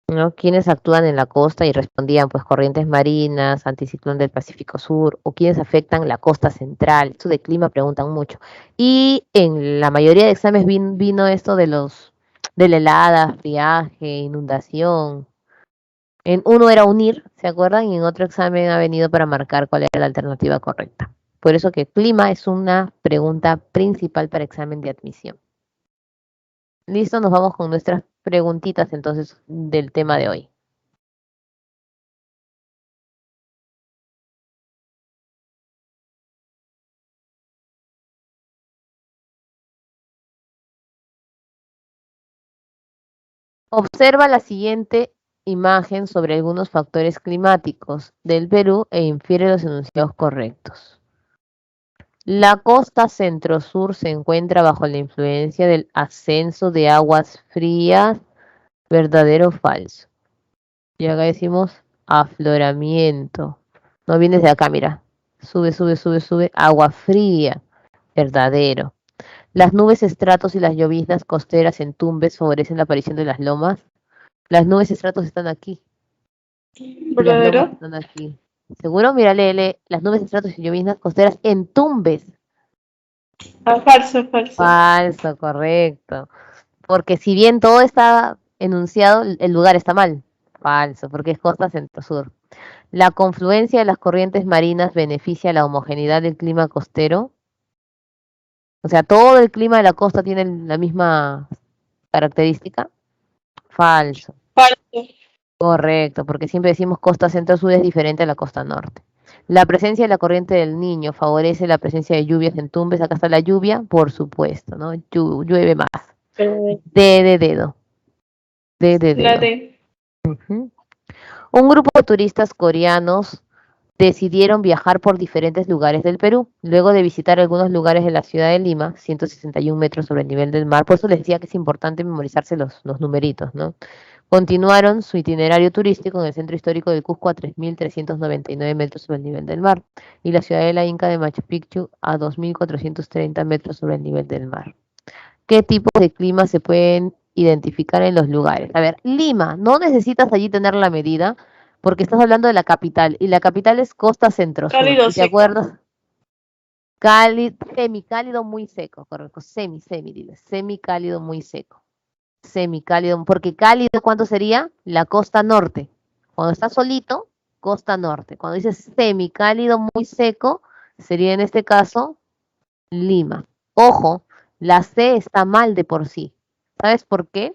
¿no? ¿Quiénes actúan en la costa? Y respondían, pues, corrientes marinas, anticiclón del Pacífico Sur, o quiénes afectan la costa central. Esto de clima preguntan mucho. Y en la mayoría de exámenes vino esto de los de la helada, friaje, inundación. En uno era unir, ¿se acuerdan? Y en otro examen ha venido para marcar cuál era la alternativa correcta. Por eso que clima es una pregunta principal para examen de admisión. Listo, nos vamos con nuestras preguntitas entonces del tema de hoy. Observa la siguiente imagen sobre algunos factores climáticos del Perú e infiere los enunciados correctos. La costa centro-sur se encuentra bajo la influencia del ascenso de aguas frías, ¿verdadero o falso? Y acá decimos afloramiento. No vienes de acá, mira. Sube, sube, sube, sube. Agua fría, verdadero. Las nubes estratos y las lloviznas costeras en Tumbes favorecen la aparición de las lomas. Las nubes estratos están aquí. Y las lomas ¿Verdadero? están aquí. ¿Seguro? Mira, lee. Las nubes estratos y lloviznas costeras en Tumbes. Ah, falso, falso. Falso, correcto. Porque si bien todo está enunciado, el lugar está mal. Falso, porque es costa centro-sur. La confluencia de las corrientes marinas beneficia la homogeneidad del clima costero. O sea, todo el clima de la costa tiene la misma característica. Falso. Falso. Correcto, porque siempre decimos costa centro-sur es diferente a la costa norte. La presencia de la corriente del Niño favorece la presencia de lluvias en Tumbes. Acá está la lluvia, por supuesto, ¿no? Llueve más. D de dedo. D de La dedo. D. Ujú. Un grupo de turistas coreanos decidieron viajar por diferentes lugares del Perú. Luego de visitar algunos lugares de la ciudad de Lima, 161 metros sobre el nivel del mar, por eso les decía que es importante memorizarse los numeritos, ¿no? Continuaron su itinerario turístico en el centro histórico del Cusco a 3.399 metros sobre el nivel del mar y la ciudad de la Inca de Machu Picchu a 2.430 metros sobre el nivel del mar. ¿Qué tipos de clima se pueden identificar en los lugares? A ver, Lima, no necesitas allí tener la medida porque estás hablando de la capital y la capital es costa centro-sur. Cálido ¿Y te seco. acuerdas? Cálido, semicálido muy seco, correcto. Dile, semicálido muy seco. Semicálido, porque cálido, ¿cuánto sería? La costa norte. Cuando está solito, costa norte. Cuando dices semicálido muy seco, sería en este caso Lima. Ojo, la C está mal de por sí. ¿Sabes por qué?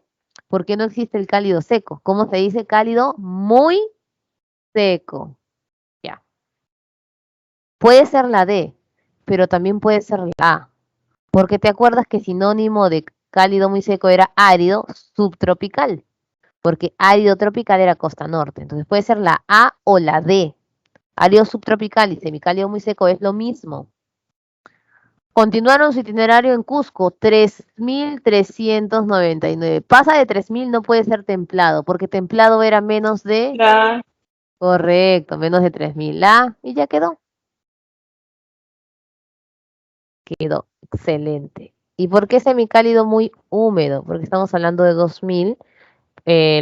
Porque no existe el cálido seco. ¿Cómo se dice cálido? Muy seco. Ya. Puede ser la D, pero también puede ser la A. Porque te acuerdas que sinónimo de cálido muy seco era árido subtropical. Porque árido tropical era costa norte. Entonces puede ser la A o la D. Árido subtropical y semicálido muy seco es lo mismo. Continuaron su itinerario en Cusco, 3.399. Pasa de 3.000, no puede ser templado, porque templado era menos de... La Correcto, menos de 3.000. Y ya quedó. Quedó excelente. ¿Y por qué semicálido muy húmedo? Porque estamos hablando de 2.000.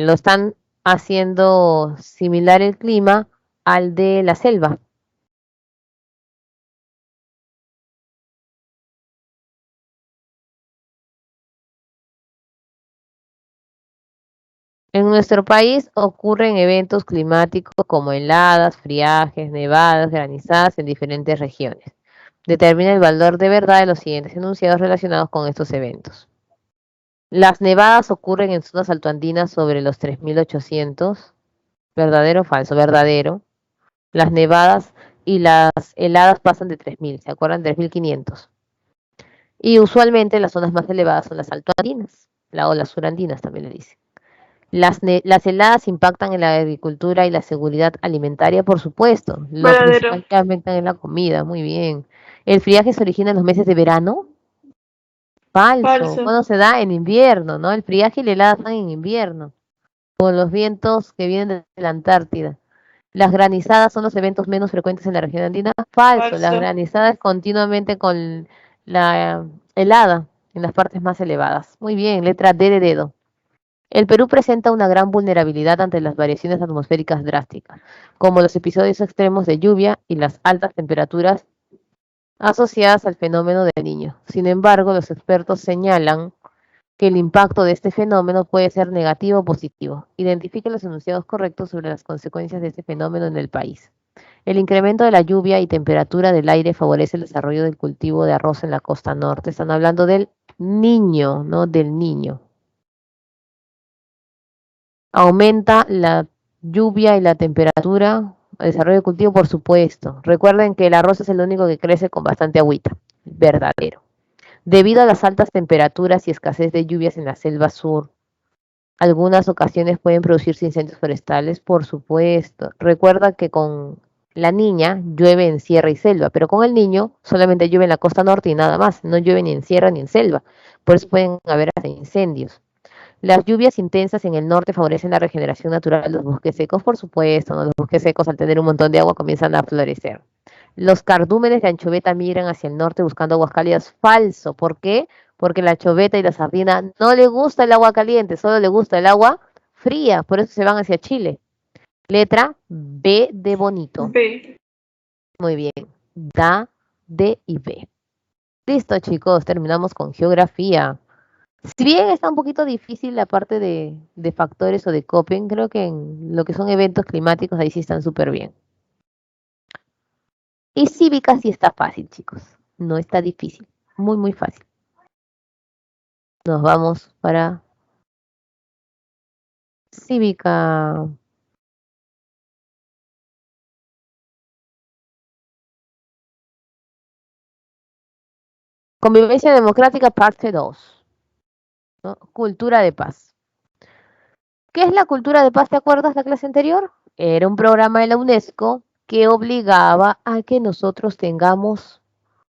Lo están haciendo similar el clima al de la selva. En nuestro país ocurren eventos climáticos como heladas, friajes, nevadas, granizadas en diferentes regiones. Determina el valor de verdad de los siguientes enunciados relacionados con estos eventos. Las nevadas ocurren en zonas altoandinas sobre los 3.800. ¿Verdadero o falso? Verdadero. Las nevadas y las heladas pasan de 3.000, ¿se acuerdan? 3.500. Y usualmente las zonas más elevadas son las altoandinas, o las surandinas también le dicen. Las heladas impactan en la agricultura y la seguridad alimentaria, por supuesto. Lo verdadero. principal que aumentan en la comida, muy bien. ¿El friaje se origina en los meses de verano? Falso. Falso. ¿Cuándo se da? En invierno, ¿no? El friaje y la helada están en invierno, con los vientos que vienen de la Antártida. Las granizadas son los eventos menos frecuentes en la región andina. Falso. Las Falso. granizadas continuamente con la helada en las partes más elevadas. Muy bien, letra D de dedo. El Perú presenta una gran vulnerabilidad ante las variaciones atmosféricas drásticas, como los episodios extremos de lluvia y las altas temperaturas asociadas al fenómeno del Niño. Sin embargo, los expertos señalan que el impacto de este fenómeno puede ser negativo o positivo. Identifique los enunciados correctos sobre las consecuencias de este fenómeno en el país. El incremento de la lluvia y temperatura del aire favorece el desarrollo del cultivo de arroz en la costa norte. Están hablando del niño, no del niño. Aumenta la lluvia y la temperatura, el desarrollo del cultivo, por supuesto. Recuerden que el arroz es el único que crece con bastante agüita, verdadero. Debido a las altas temperaturas y escasez de lluvias en la selva sur, algunas ocasiones pueden producirse incendios forestales, por supuesto. Recuerda que con la niña llueve en sierra y selva, pero con el niño solamente llueve en la costa norte y nada más. No llueve ni en sierra ni en selva. Por eso pueden haber hasta incendios. Las lluvias intensas en el norte favorecen la regeneración natural de los bosques secos, por supuesto, ¿no? Los bosques secos al tener un montón de agua comienzan a florecer. Los cardúmenes de anchoveta migran hacia el norte buscando aguas cálidas. Falso. ¿Por qué? Porque la anchoveta y la sardina no le gusta el agua caliente, solo le gusta el agua fría. Por eso se van hacia Chile. Letra B de bonito. B. Muy bien. Da, D y B. Listo, chicos. Terminamos con geografía. Si bien está un poquito difícil la parte de factores o de Köppen, creo que en lo que son eventos climáticos ahí sí están súper bien. Y cívica sí está fácil, chicos. No está difícil. Muy, muy fácil. Nos vamos para cívica. Convivencia democrática, parte 2. ¿No? Cultura de paz. ¿Qué es la cultura de paz? ¿Te acuerdas la clase anterior? Era un programa de la UNESCO que obligaba a que nosotros tengamos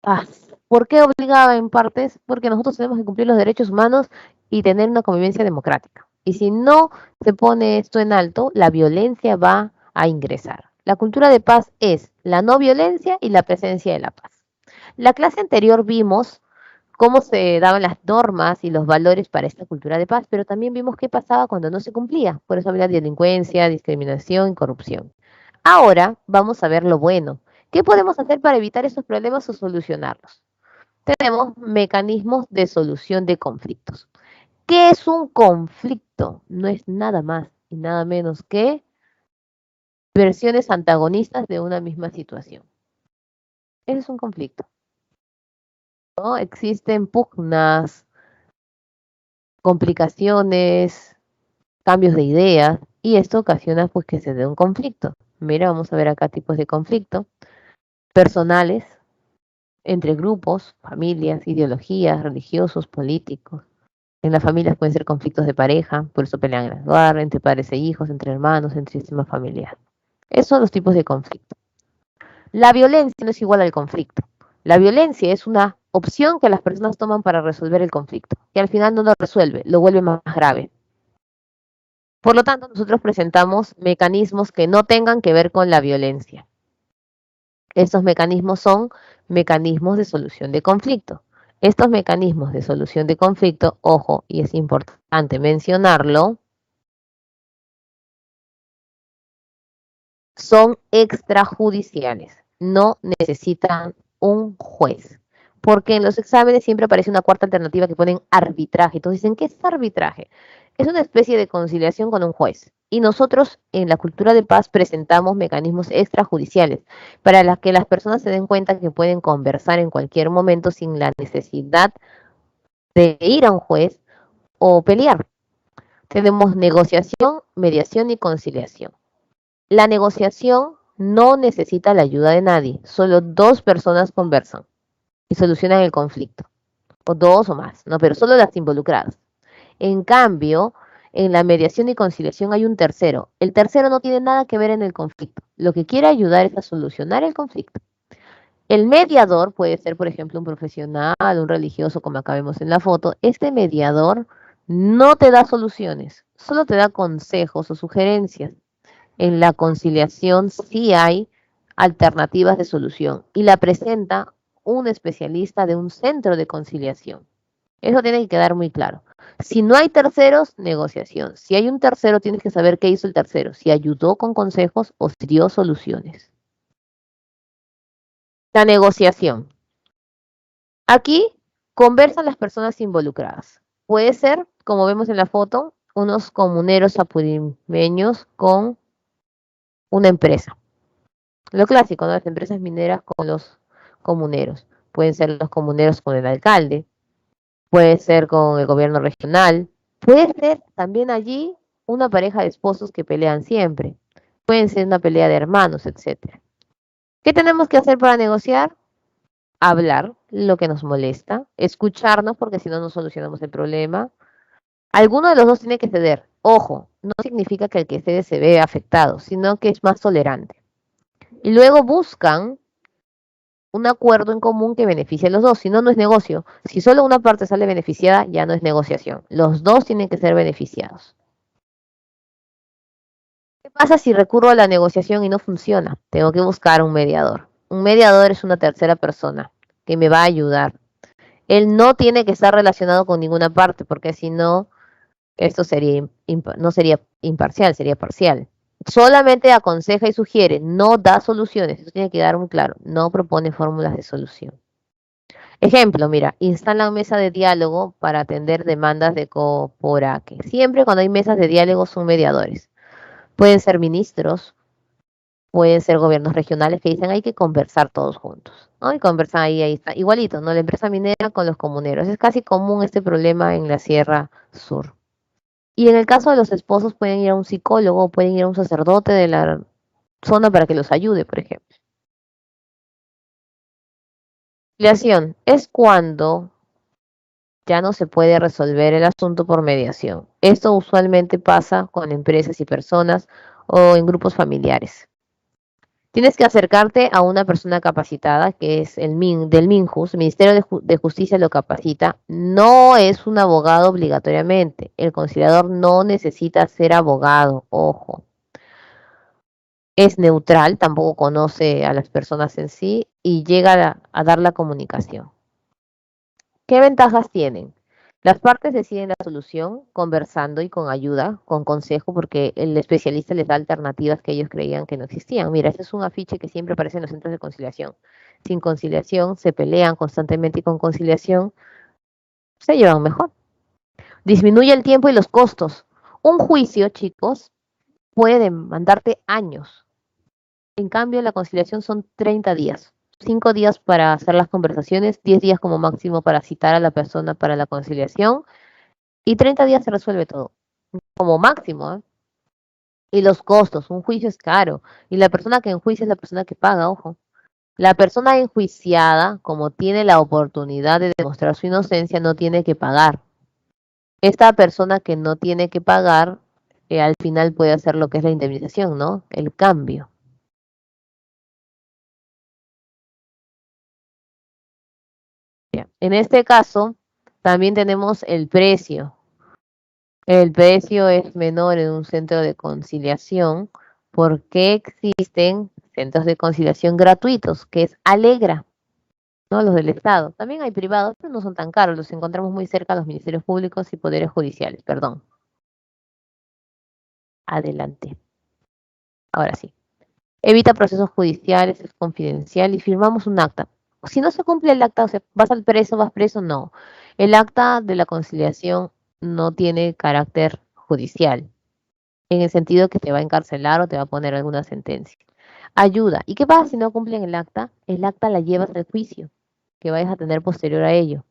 paz. ¿Por qué obligaba en partes? Porque nosotros tenemos que cumplir los derechos humanos y tener una convivencia democrática. Y si no se pone esto en alto, la violencia va a ingresar. La cultura de paz es la no violencia y la presencia de la paz. La clase anterior vimos cómo se daban las normas y los valores para esta cultura de paz, pero también vimos qué pasaba cuando no se cumplía. Por eso había delincuencia, discriminación y corrupción. Ahora vamos a ver lo bueno. ¿Qué podemos hacer para evitar esos problemas o solucionarlos? Tenemos mecanismos de solución de conflictos. ¿Qué es un conflicto? No es nada más y nada menos que versiones antagonistas de una misma situación. Ese es un conflicto, ¿no? Existen pugnas, complicaciones, cambios de ideas y esto ocasiona pues que se dé un conflicto. Mira, vamos a ver acá tipos de conflicto. Personales, entre grupos, familias, ideologías, religiosos, políticos. En las familias pueden ser conflictos de pareja, por eso pelean en el hogar, entre padres e hijos, entre hermanos, entre sistemas familiares. Esos son los tipos de conflicto. La violencia no es igual al conflicto. La violencia es una opción que las personas toman para resolver el conflicto, que al final no lo resuelve, lo vuelve más grave. Por lo tanto, nosotros presentamos mecanismos que no tengan que ver con la violencia. Estos mecanismos son mecanismos de solución de conflicto. Estos mecanismos de solución de conflicto, ojo, y es importante mencionarlo, son extrajudiciales, no necesitan un juez. Porque en los exámenes siempre aparece una cuarta alternativa que ponen arbitraje. Entonces dicen, ¿qué es arbitraje? Es una especie de conciliación con un juez. Y nosotros en la cultura de paz presentamos mecanismos extrajudiciales para que las personas se den cuenta que pueden conversar en cualquier momento sin la necesidad de ir a un juez o pelear. Tenemos negociación, mediación y conciliación. La negociación no necesita la ayuda de nadie, solo dos personas conversan y solucionan el conflicto, o dos o más, ¿no? Pero solo las involucradas. En cambio, en la mediación y conciliación hay un tercero. El tercero no tiene nada que ver en el conflicto. Lo que quiere ayudar es a solucionar el conflicto. El mediador puede ser, por ejemplo, un profesional, un religioso, como acá vemos en la foto. Este mediador no te da soluciones, solo te da consejos o sugerencias. En la conciliación sí hay alternativas de solución y la presenta un especialista de un centro de conciliación. Eso tiene que quedar muy claro. Si no hay terceros, negociación. Si hay un tercero, tienes que saber qué hizo el tercero, si ayudó con consejos o si dio soluciones. La negociación. Aquí conversan las personas involucradas. Puede ser, como vemos en la foto, unos comuneros apurimeños con una empresa. Lo clásico, ¿no? Las empresas mineras con los comuneros. Pueden ser los comuneros con el alcalde, puede ser con el gobierno regional, puede ser también allí una pareja de esposos que pelean siempre, pueden ser una pelea de hermanos, etcétera. ¿Qué tenemos que hacer para negociar? Hablar lo que nos molesta, escucharnos porque si no, no solucionamos el problema. Alguno de los dos tiene que ceder. Ojo, no significa que el que cede se ve afectado, sino que es más tolerante. Y luego buscan un acuerdo en común que beneficie a los dos, si no, no es negocio. Si solo una parte sale beneficiada, ya no es negociación. Los dos tienen que ser beneficiados. ¿Qué pasa si recurro a la negociación y no funciona? Tengo que buscar un mediador. Un mediador es una tercera persona que me va a ayudar. Él no tiene que estar relacionado con ninguna parte, porque si no, esto sería no sería imparcial, sería parcial. Solamente aconseja y sugiere, no da soluciones. Eso tiene que quedar muy claro. No propone fórmulas de solución. Ejemplo, mira, instalan mesa de diálogo para atender demandas de Coporaque. Siempre cuando hay mesas de diálogo son mediadores. Pueden ser ministros, pueden ser gobiernos regionales que dicen hay que conversar todos juntos, ¿no? Y conversan ahí está. Igualito, ¿no? La empresa minera con los comuneros. Es casi común este problema en la Sierra Sur. Y en el caso de los esposos pueden ir a un psicólogo, pueden ir a un sacerdote de la zona para que los ayude, por ejemplo. Conciliación es cuando ya no se puede resolver el asunto por mediación. Esto usualmente pasa con empresas y personas o en grupos familiares. Tienes que acercarte a una persona capacitada, que es el del MINJUS, el Ministerio de Justicia lo capacita. No es un abogado obligatoriamente. El conciliador no necesita ser abogado, ojo. Es neutral, tampoco conoce a las personas en sí y llega a dar la comunicación. ¿Qué ventajas tienen? Las partes deciden la solución conversando y con ayuda, con consejo, porque el especialista les da alternativas que ellos creían que no existían. Mira, este es un afiche que siempre aparece en los centros de conciliación. Sin conciliación se pelean constantemente y con conciliación se llevan mejor. Disminuye el tiempo y los costos. Un juicio, chicos, puede demandarte años. En cambio, la conciliación son 30 días. 5 días para hacer las conversaciones, 10 días como máximo para citar a la persona para la conciliación y 30 días se resuelve todo, como máximo, ¿eh? Y los costos, un juicio es caro y la persona que enjuicia es la persona que paga, ojo. La persona enjuiciada, como tiene la oportunidad de demostrar su inocencia, no tiene que pagar. Esta persona que no tiene que pagar, al final puede hacer lo que es la indemnización, ¿no? El cambio. Bien. En este caso, también tenemos el precio. El precio es menor en un centro de conciliación porque existen centros de conciliación gratuitos, que es Alegra, ¿no? Los del Estado. También hay privados, pero no son tan caros. Los encontramos muy cerca de los ministerios públicos y poderes judiciales. Perdón. Adelante. Ahora sí. Evita procesos judiciales, es confidencial y firmamos un acta. Si no se cumple el acta, o sea, vas preso, no. El acta de la conciliación no tiene carácter judicial, en el sentido que te va a encarcelar o te va a poner alguna sentencia. Ayuda. ¿Y qué pasa si no cumplen el acta? El acta la llevas al juicio que vayas a tener posterior a ello.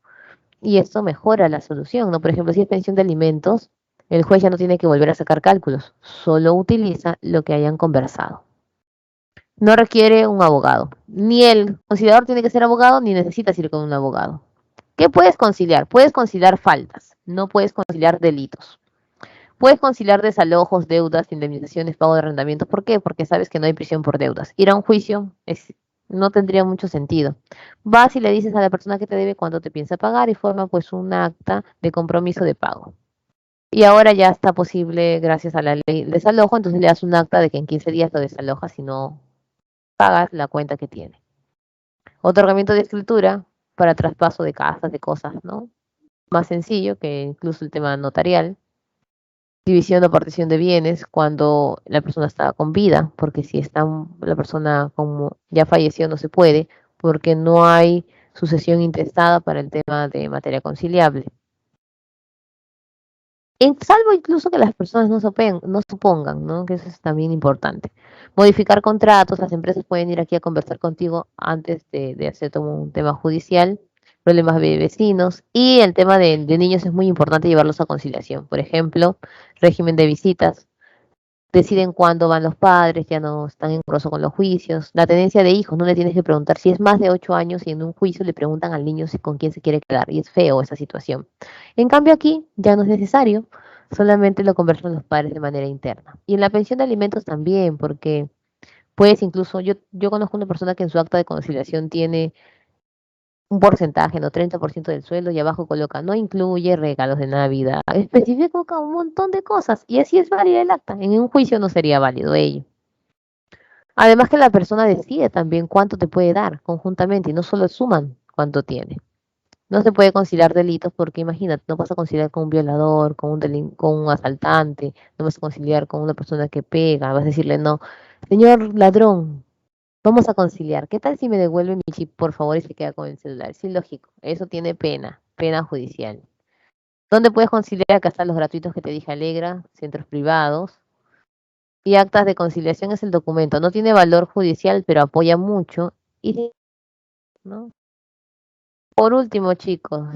Y esto mejora la solución, ¿no? Por ejemplo, si es pensión de alimentos, el juez ya no tiene que volver a sacar cálculos, solo utiliza lo que hayan conversado. No requiere un abogado. Ni el conciliador tiene que ser abogado, ni necesitas ir con un abogado. ¿Qué puedes conciliar? Puedes conciliar faltas, no puedes conciliar delitos. Puedes conciliar desalojos, deudas, indemnizaciones, pago de arrendamientos. ¿Por qué? Porque sabes que no hay prisión por deudas. Ir a un juicio no tendría mucho sentido. Vas y le dices a la persona que te debe cuánto te piensa pagar y forma pues un acta de compromiso de pago. Y ahora ya está posible, gracias a la ley del desalojo, entonces le das un acta de que en 15 días lo desalojas si no pagas la cuenta que tiene. Otorgamiento de escritura para traspaso de casas, de cosas, ¿no? Más sencillo que incluso el tema notarial. División o partición de bienes cuando la persona está con vida, porque si está la persona como ya falleció no se puede, porque no hay sucesión intestada para el tema de materia conciliable. salvo incluso que las personas no supongan, ¿no? Que eso es también importante. Modificar contratos, las empresas pueden ir aquí a conversar contigo antes de hacer todo un tema judicial, problemas de vecinos, y el tema de niños es muy importante llevarlos a conciliación. Por ejemplo, régimen de visitas, deciden cuándo van los padres, ya no están en proceso con los juicios. La tenencia de hijos, no le tienes que preguntar si es más de 8 años y en un juicio le preguntan al niño si con quién se quiere quedar, y es feo esa situación. En cambio aquí ya no es necesario, solamente lo conversan los padres de manera interna. Y en la pensión de alimentos también, porque puedes incluso, yo conozco una persona que en su acta de conciliación tiene un porcentaje, no 30% del sueldo, y abajo coloca, no incluye regalos de Navidad, especifica un montón de cosas, y así es válida el acta. En un juicio no sería válido ello. Además que la persona decide también cuánto te puede dar conjuntamente y no solo suman cuánto tiene. No se puede conciliar delitos porque imagínate, no vas a conciliar con un violador, con un asaltante, no vas a conciliar con una persona que pega, vas a decirle no, señor ladrón, vamos a conciliar. ¿Qué tal si me devuelve mi chip, por favor, y se queda con el celular? Sí, lógico, eso tiene pena judicial. ¿Dónde puedes conciliar? Acá están los gratuitos que te dije, Alegra, centros privados. Y actas de conciliación es el documento. No tiene valor judicial, pero apoya mucho. Y, ¿no? Por último, chicos,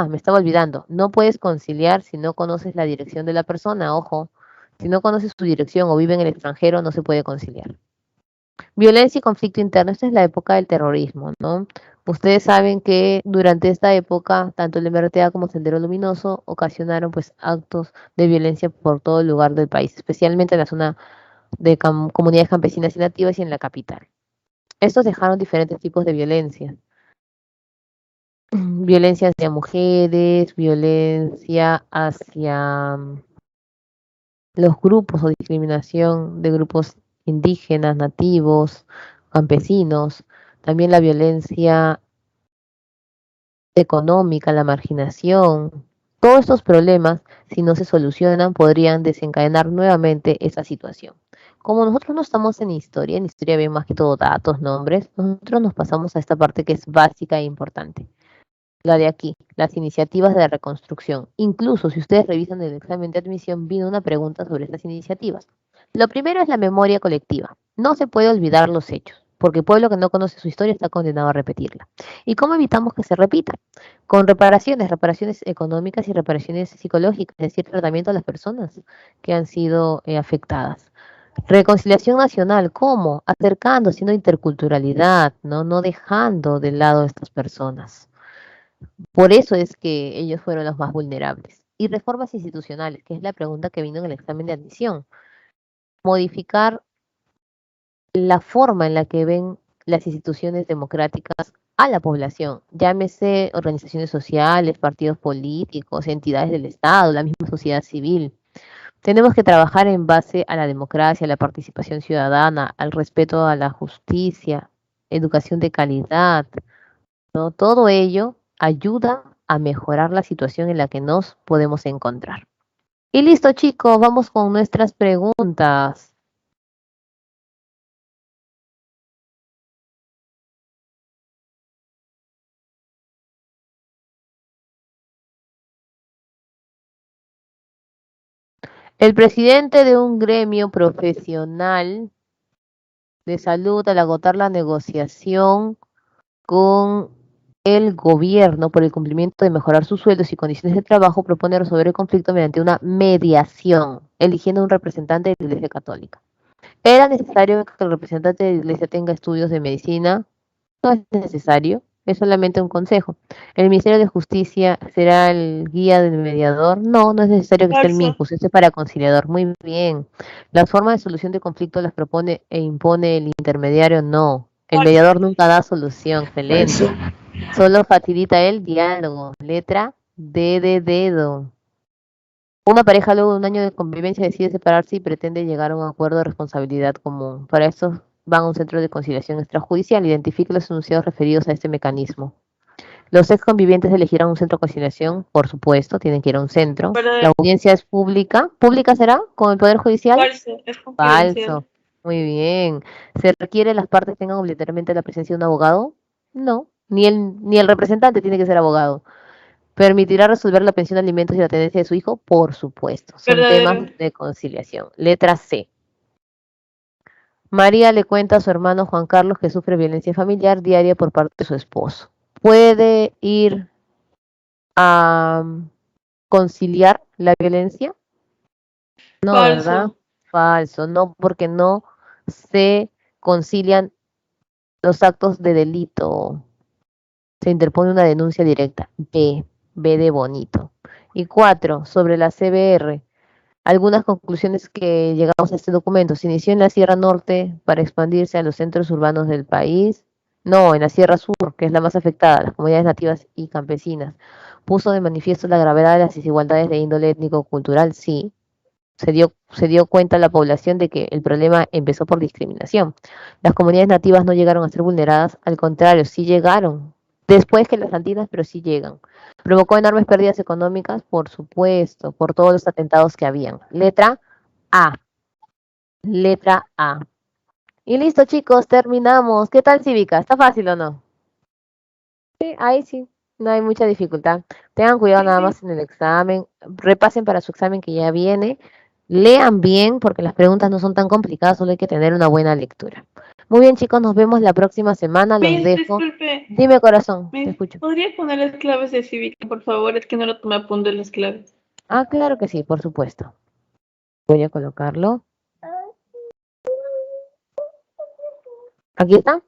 me estaba olvidando, no puedes conciliar si no conoces la dirección de la persona, ojo, si no conoces su dirección o vive en el extranjero, no se puede conciliar. Violencia y conflicto interno, esta es la época del terrorismo, ¿no? Ustedes saben que durante esta época, tanto el MRTA como Sendero Luminoso ocasionaron pues actos de violencia por todo el lugar del país, especialmente en la zona de comunidades campesinas y nativas y en la capital. Estos dejaron diferentes tipos de violencia. Violencia hacia mujeres, violencia hacia los grupos o discriminación de grupos indígenas, nativos, campesinos, también la violencia económica, la marginación. Todos estos problemas, si no se solucionan, podrían desencadenar nuevamente esa situación. Como nosotros no estamos en historia ven más que todo datos, nombres, nosotros nos pasamos a esta parte que es básica e importante. La de aquí, las iniciativas de reconstrucción. Incluso si ustedes revisan el examen de admisión, vino una pregunta sobre estas iniciativas. Lo primero es la memoria colectiva. No se puede olvidar los hechos, porque el pueblo que no conoce su historia está condenado a repetirla. ¿Y cómo evitamos que se repita? Con reparaciones económicas y reparaciones psicológicas, es decir, tratamiento a las personas que han sido afectadas. Reconciliación nacional, ¿cómo? Acercando, haciendo interculturalidad, no dejando de lado a estas personas. Por eso es que ellos fueron los más vulnerables. Y reformas institucionales, que es la pregunta que vino en el examen de admisión. Modificar la forma en la que ven las instituciones democráticas a la población, llámese organizaciones sociales, partidos políticos, entidades del Estado, la misma sociedad civil. Tenemos que trabajar en base a la democracia, a la participación ciudadana, al respeto a la justicia, educación de calidad, ¿no? Todo ello ayuda a mejorar la situación en la que nos podemos encontrar. Y listo, chicos, vamos con nuestras preguntas. El presidente de un gremio profesional de salud, al agotar la negociación con el gobierno por el cumplimiento de mejorar sus sueldos y condiciones de trabajo, propone resolver el conflicto mediante una mediación, eligiendo un representante de la Iglesia Católica. ¿Era necesario que el representante de la Iglesia tenga estudios de medicina? No es necesario, es solamente un consejo. ¿El Ministerio de Justicia será el guía del mediador? No, no es necesario que esté el MINJUS, este es para conciliador. Muy bien. ¿Las formas de solución de conflicto las propone e impone el intermediario? No. El mediador nunca da solución, excelente. Solo facilita el diálogo. Letra D de dedo. Una pareja luego de un año de convivencia decide separarse y pretende llegar a un acuerdo de responsabilidad común. Para eso van a un centro de conciliación extrajudicial. Identifique los enunciados referidos a este mecanismo. Los ex convivientes elegirán un centro de conciliación, por supuesto, tienen que ir a un centro. La audiencia es pública. ¿Pública será con el Poder Judicial? Falso, es confidencial. Falso. Muy bien. ¿Se requiere que las partes tengan obligatoriamente la presencia de un abogado? No. Ni el representante tiene que ser abogado. ¿Permitirá resolver la pensión de alimentos y la tenencia de su hijo? Por supuesto. Son Verdadero. temas de conciliación. Letra C. María le cuenta a su hermano Juan Carlos que sufre violencia familiar diaria por parte de su esposo. ¿Puede ir a conciliar la violencia? No, Falso. ¿verdad? Falso. No, porque no se concilian los actos de delito. Se interpone una denuncia directa. B. B de bonito. Y 4. Sobre la CBR. Algunas conclusiones que llegamos a este documento. Se inició en la Sierra Norte para expandirse a los centros urbanos del país. No, en la Sierra Sur, que es la más afectada, las comunidades nativas y campesinas. Puso de manifiesto la gravedad de las desigualdades de índole étnico-cultural, sí. Se dio cuenta la población de que el problema empezó por discriminación. Las comunidades nativas no llegaron a ser vulneradas, al contrario, sí llegaron. Después que las andinas, pero sí llegan. Provocó enormes pérdidas económicas, por supuesto, por todos los atentados que habían. Letra A. Letra A. Y listo, chicos, terminamos. ¿Qué tal, Cívica? ¿Está fácil o no? Sí, ahí sí, no hay mucha dificultad. Tengan cuidado Sí, nada sí. más en el examen. Repasen para su examen que ya viene. Lean bien porque las preguntas no son tan complicadas, solo hay que tener una buena lectura. Muy bien, chicos, nos vemos la próxima semana. Los Miss, dejo. disculpe. Dime, corazón, te Miss, escucho. ¿podría poner las claves de cívica, por favor? Es que no lo tomé apunte las claves. Ah, claro que sí, por supuesto. Voy a colocarlo. Aquí está.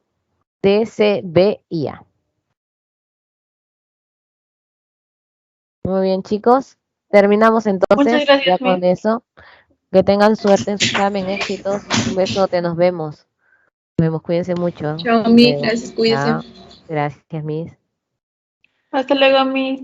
D, C, B y A. Muy bien, chicos. Terminamos Muchas entonces. gracias, Ya con Miss. eso. Que tengan suerte en su examen, éxitos. Un besote, nos vemos. Nos vemos, cuídense mucho. Chao, Hasta Miss. luego. Gracias, cuídese. Chao. Gracias, Miss. Hasta luego, Miss.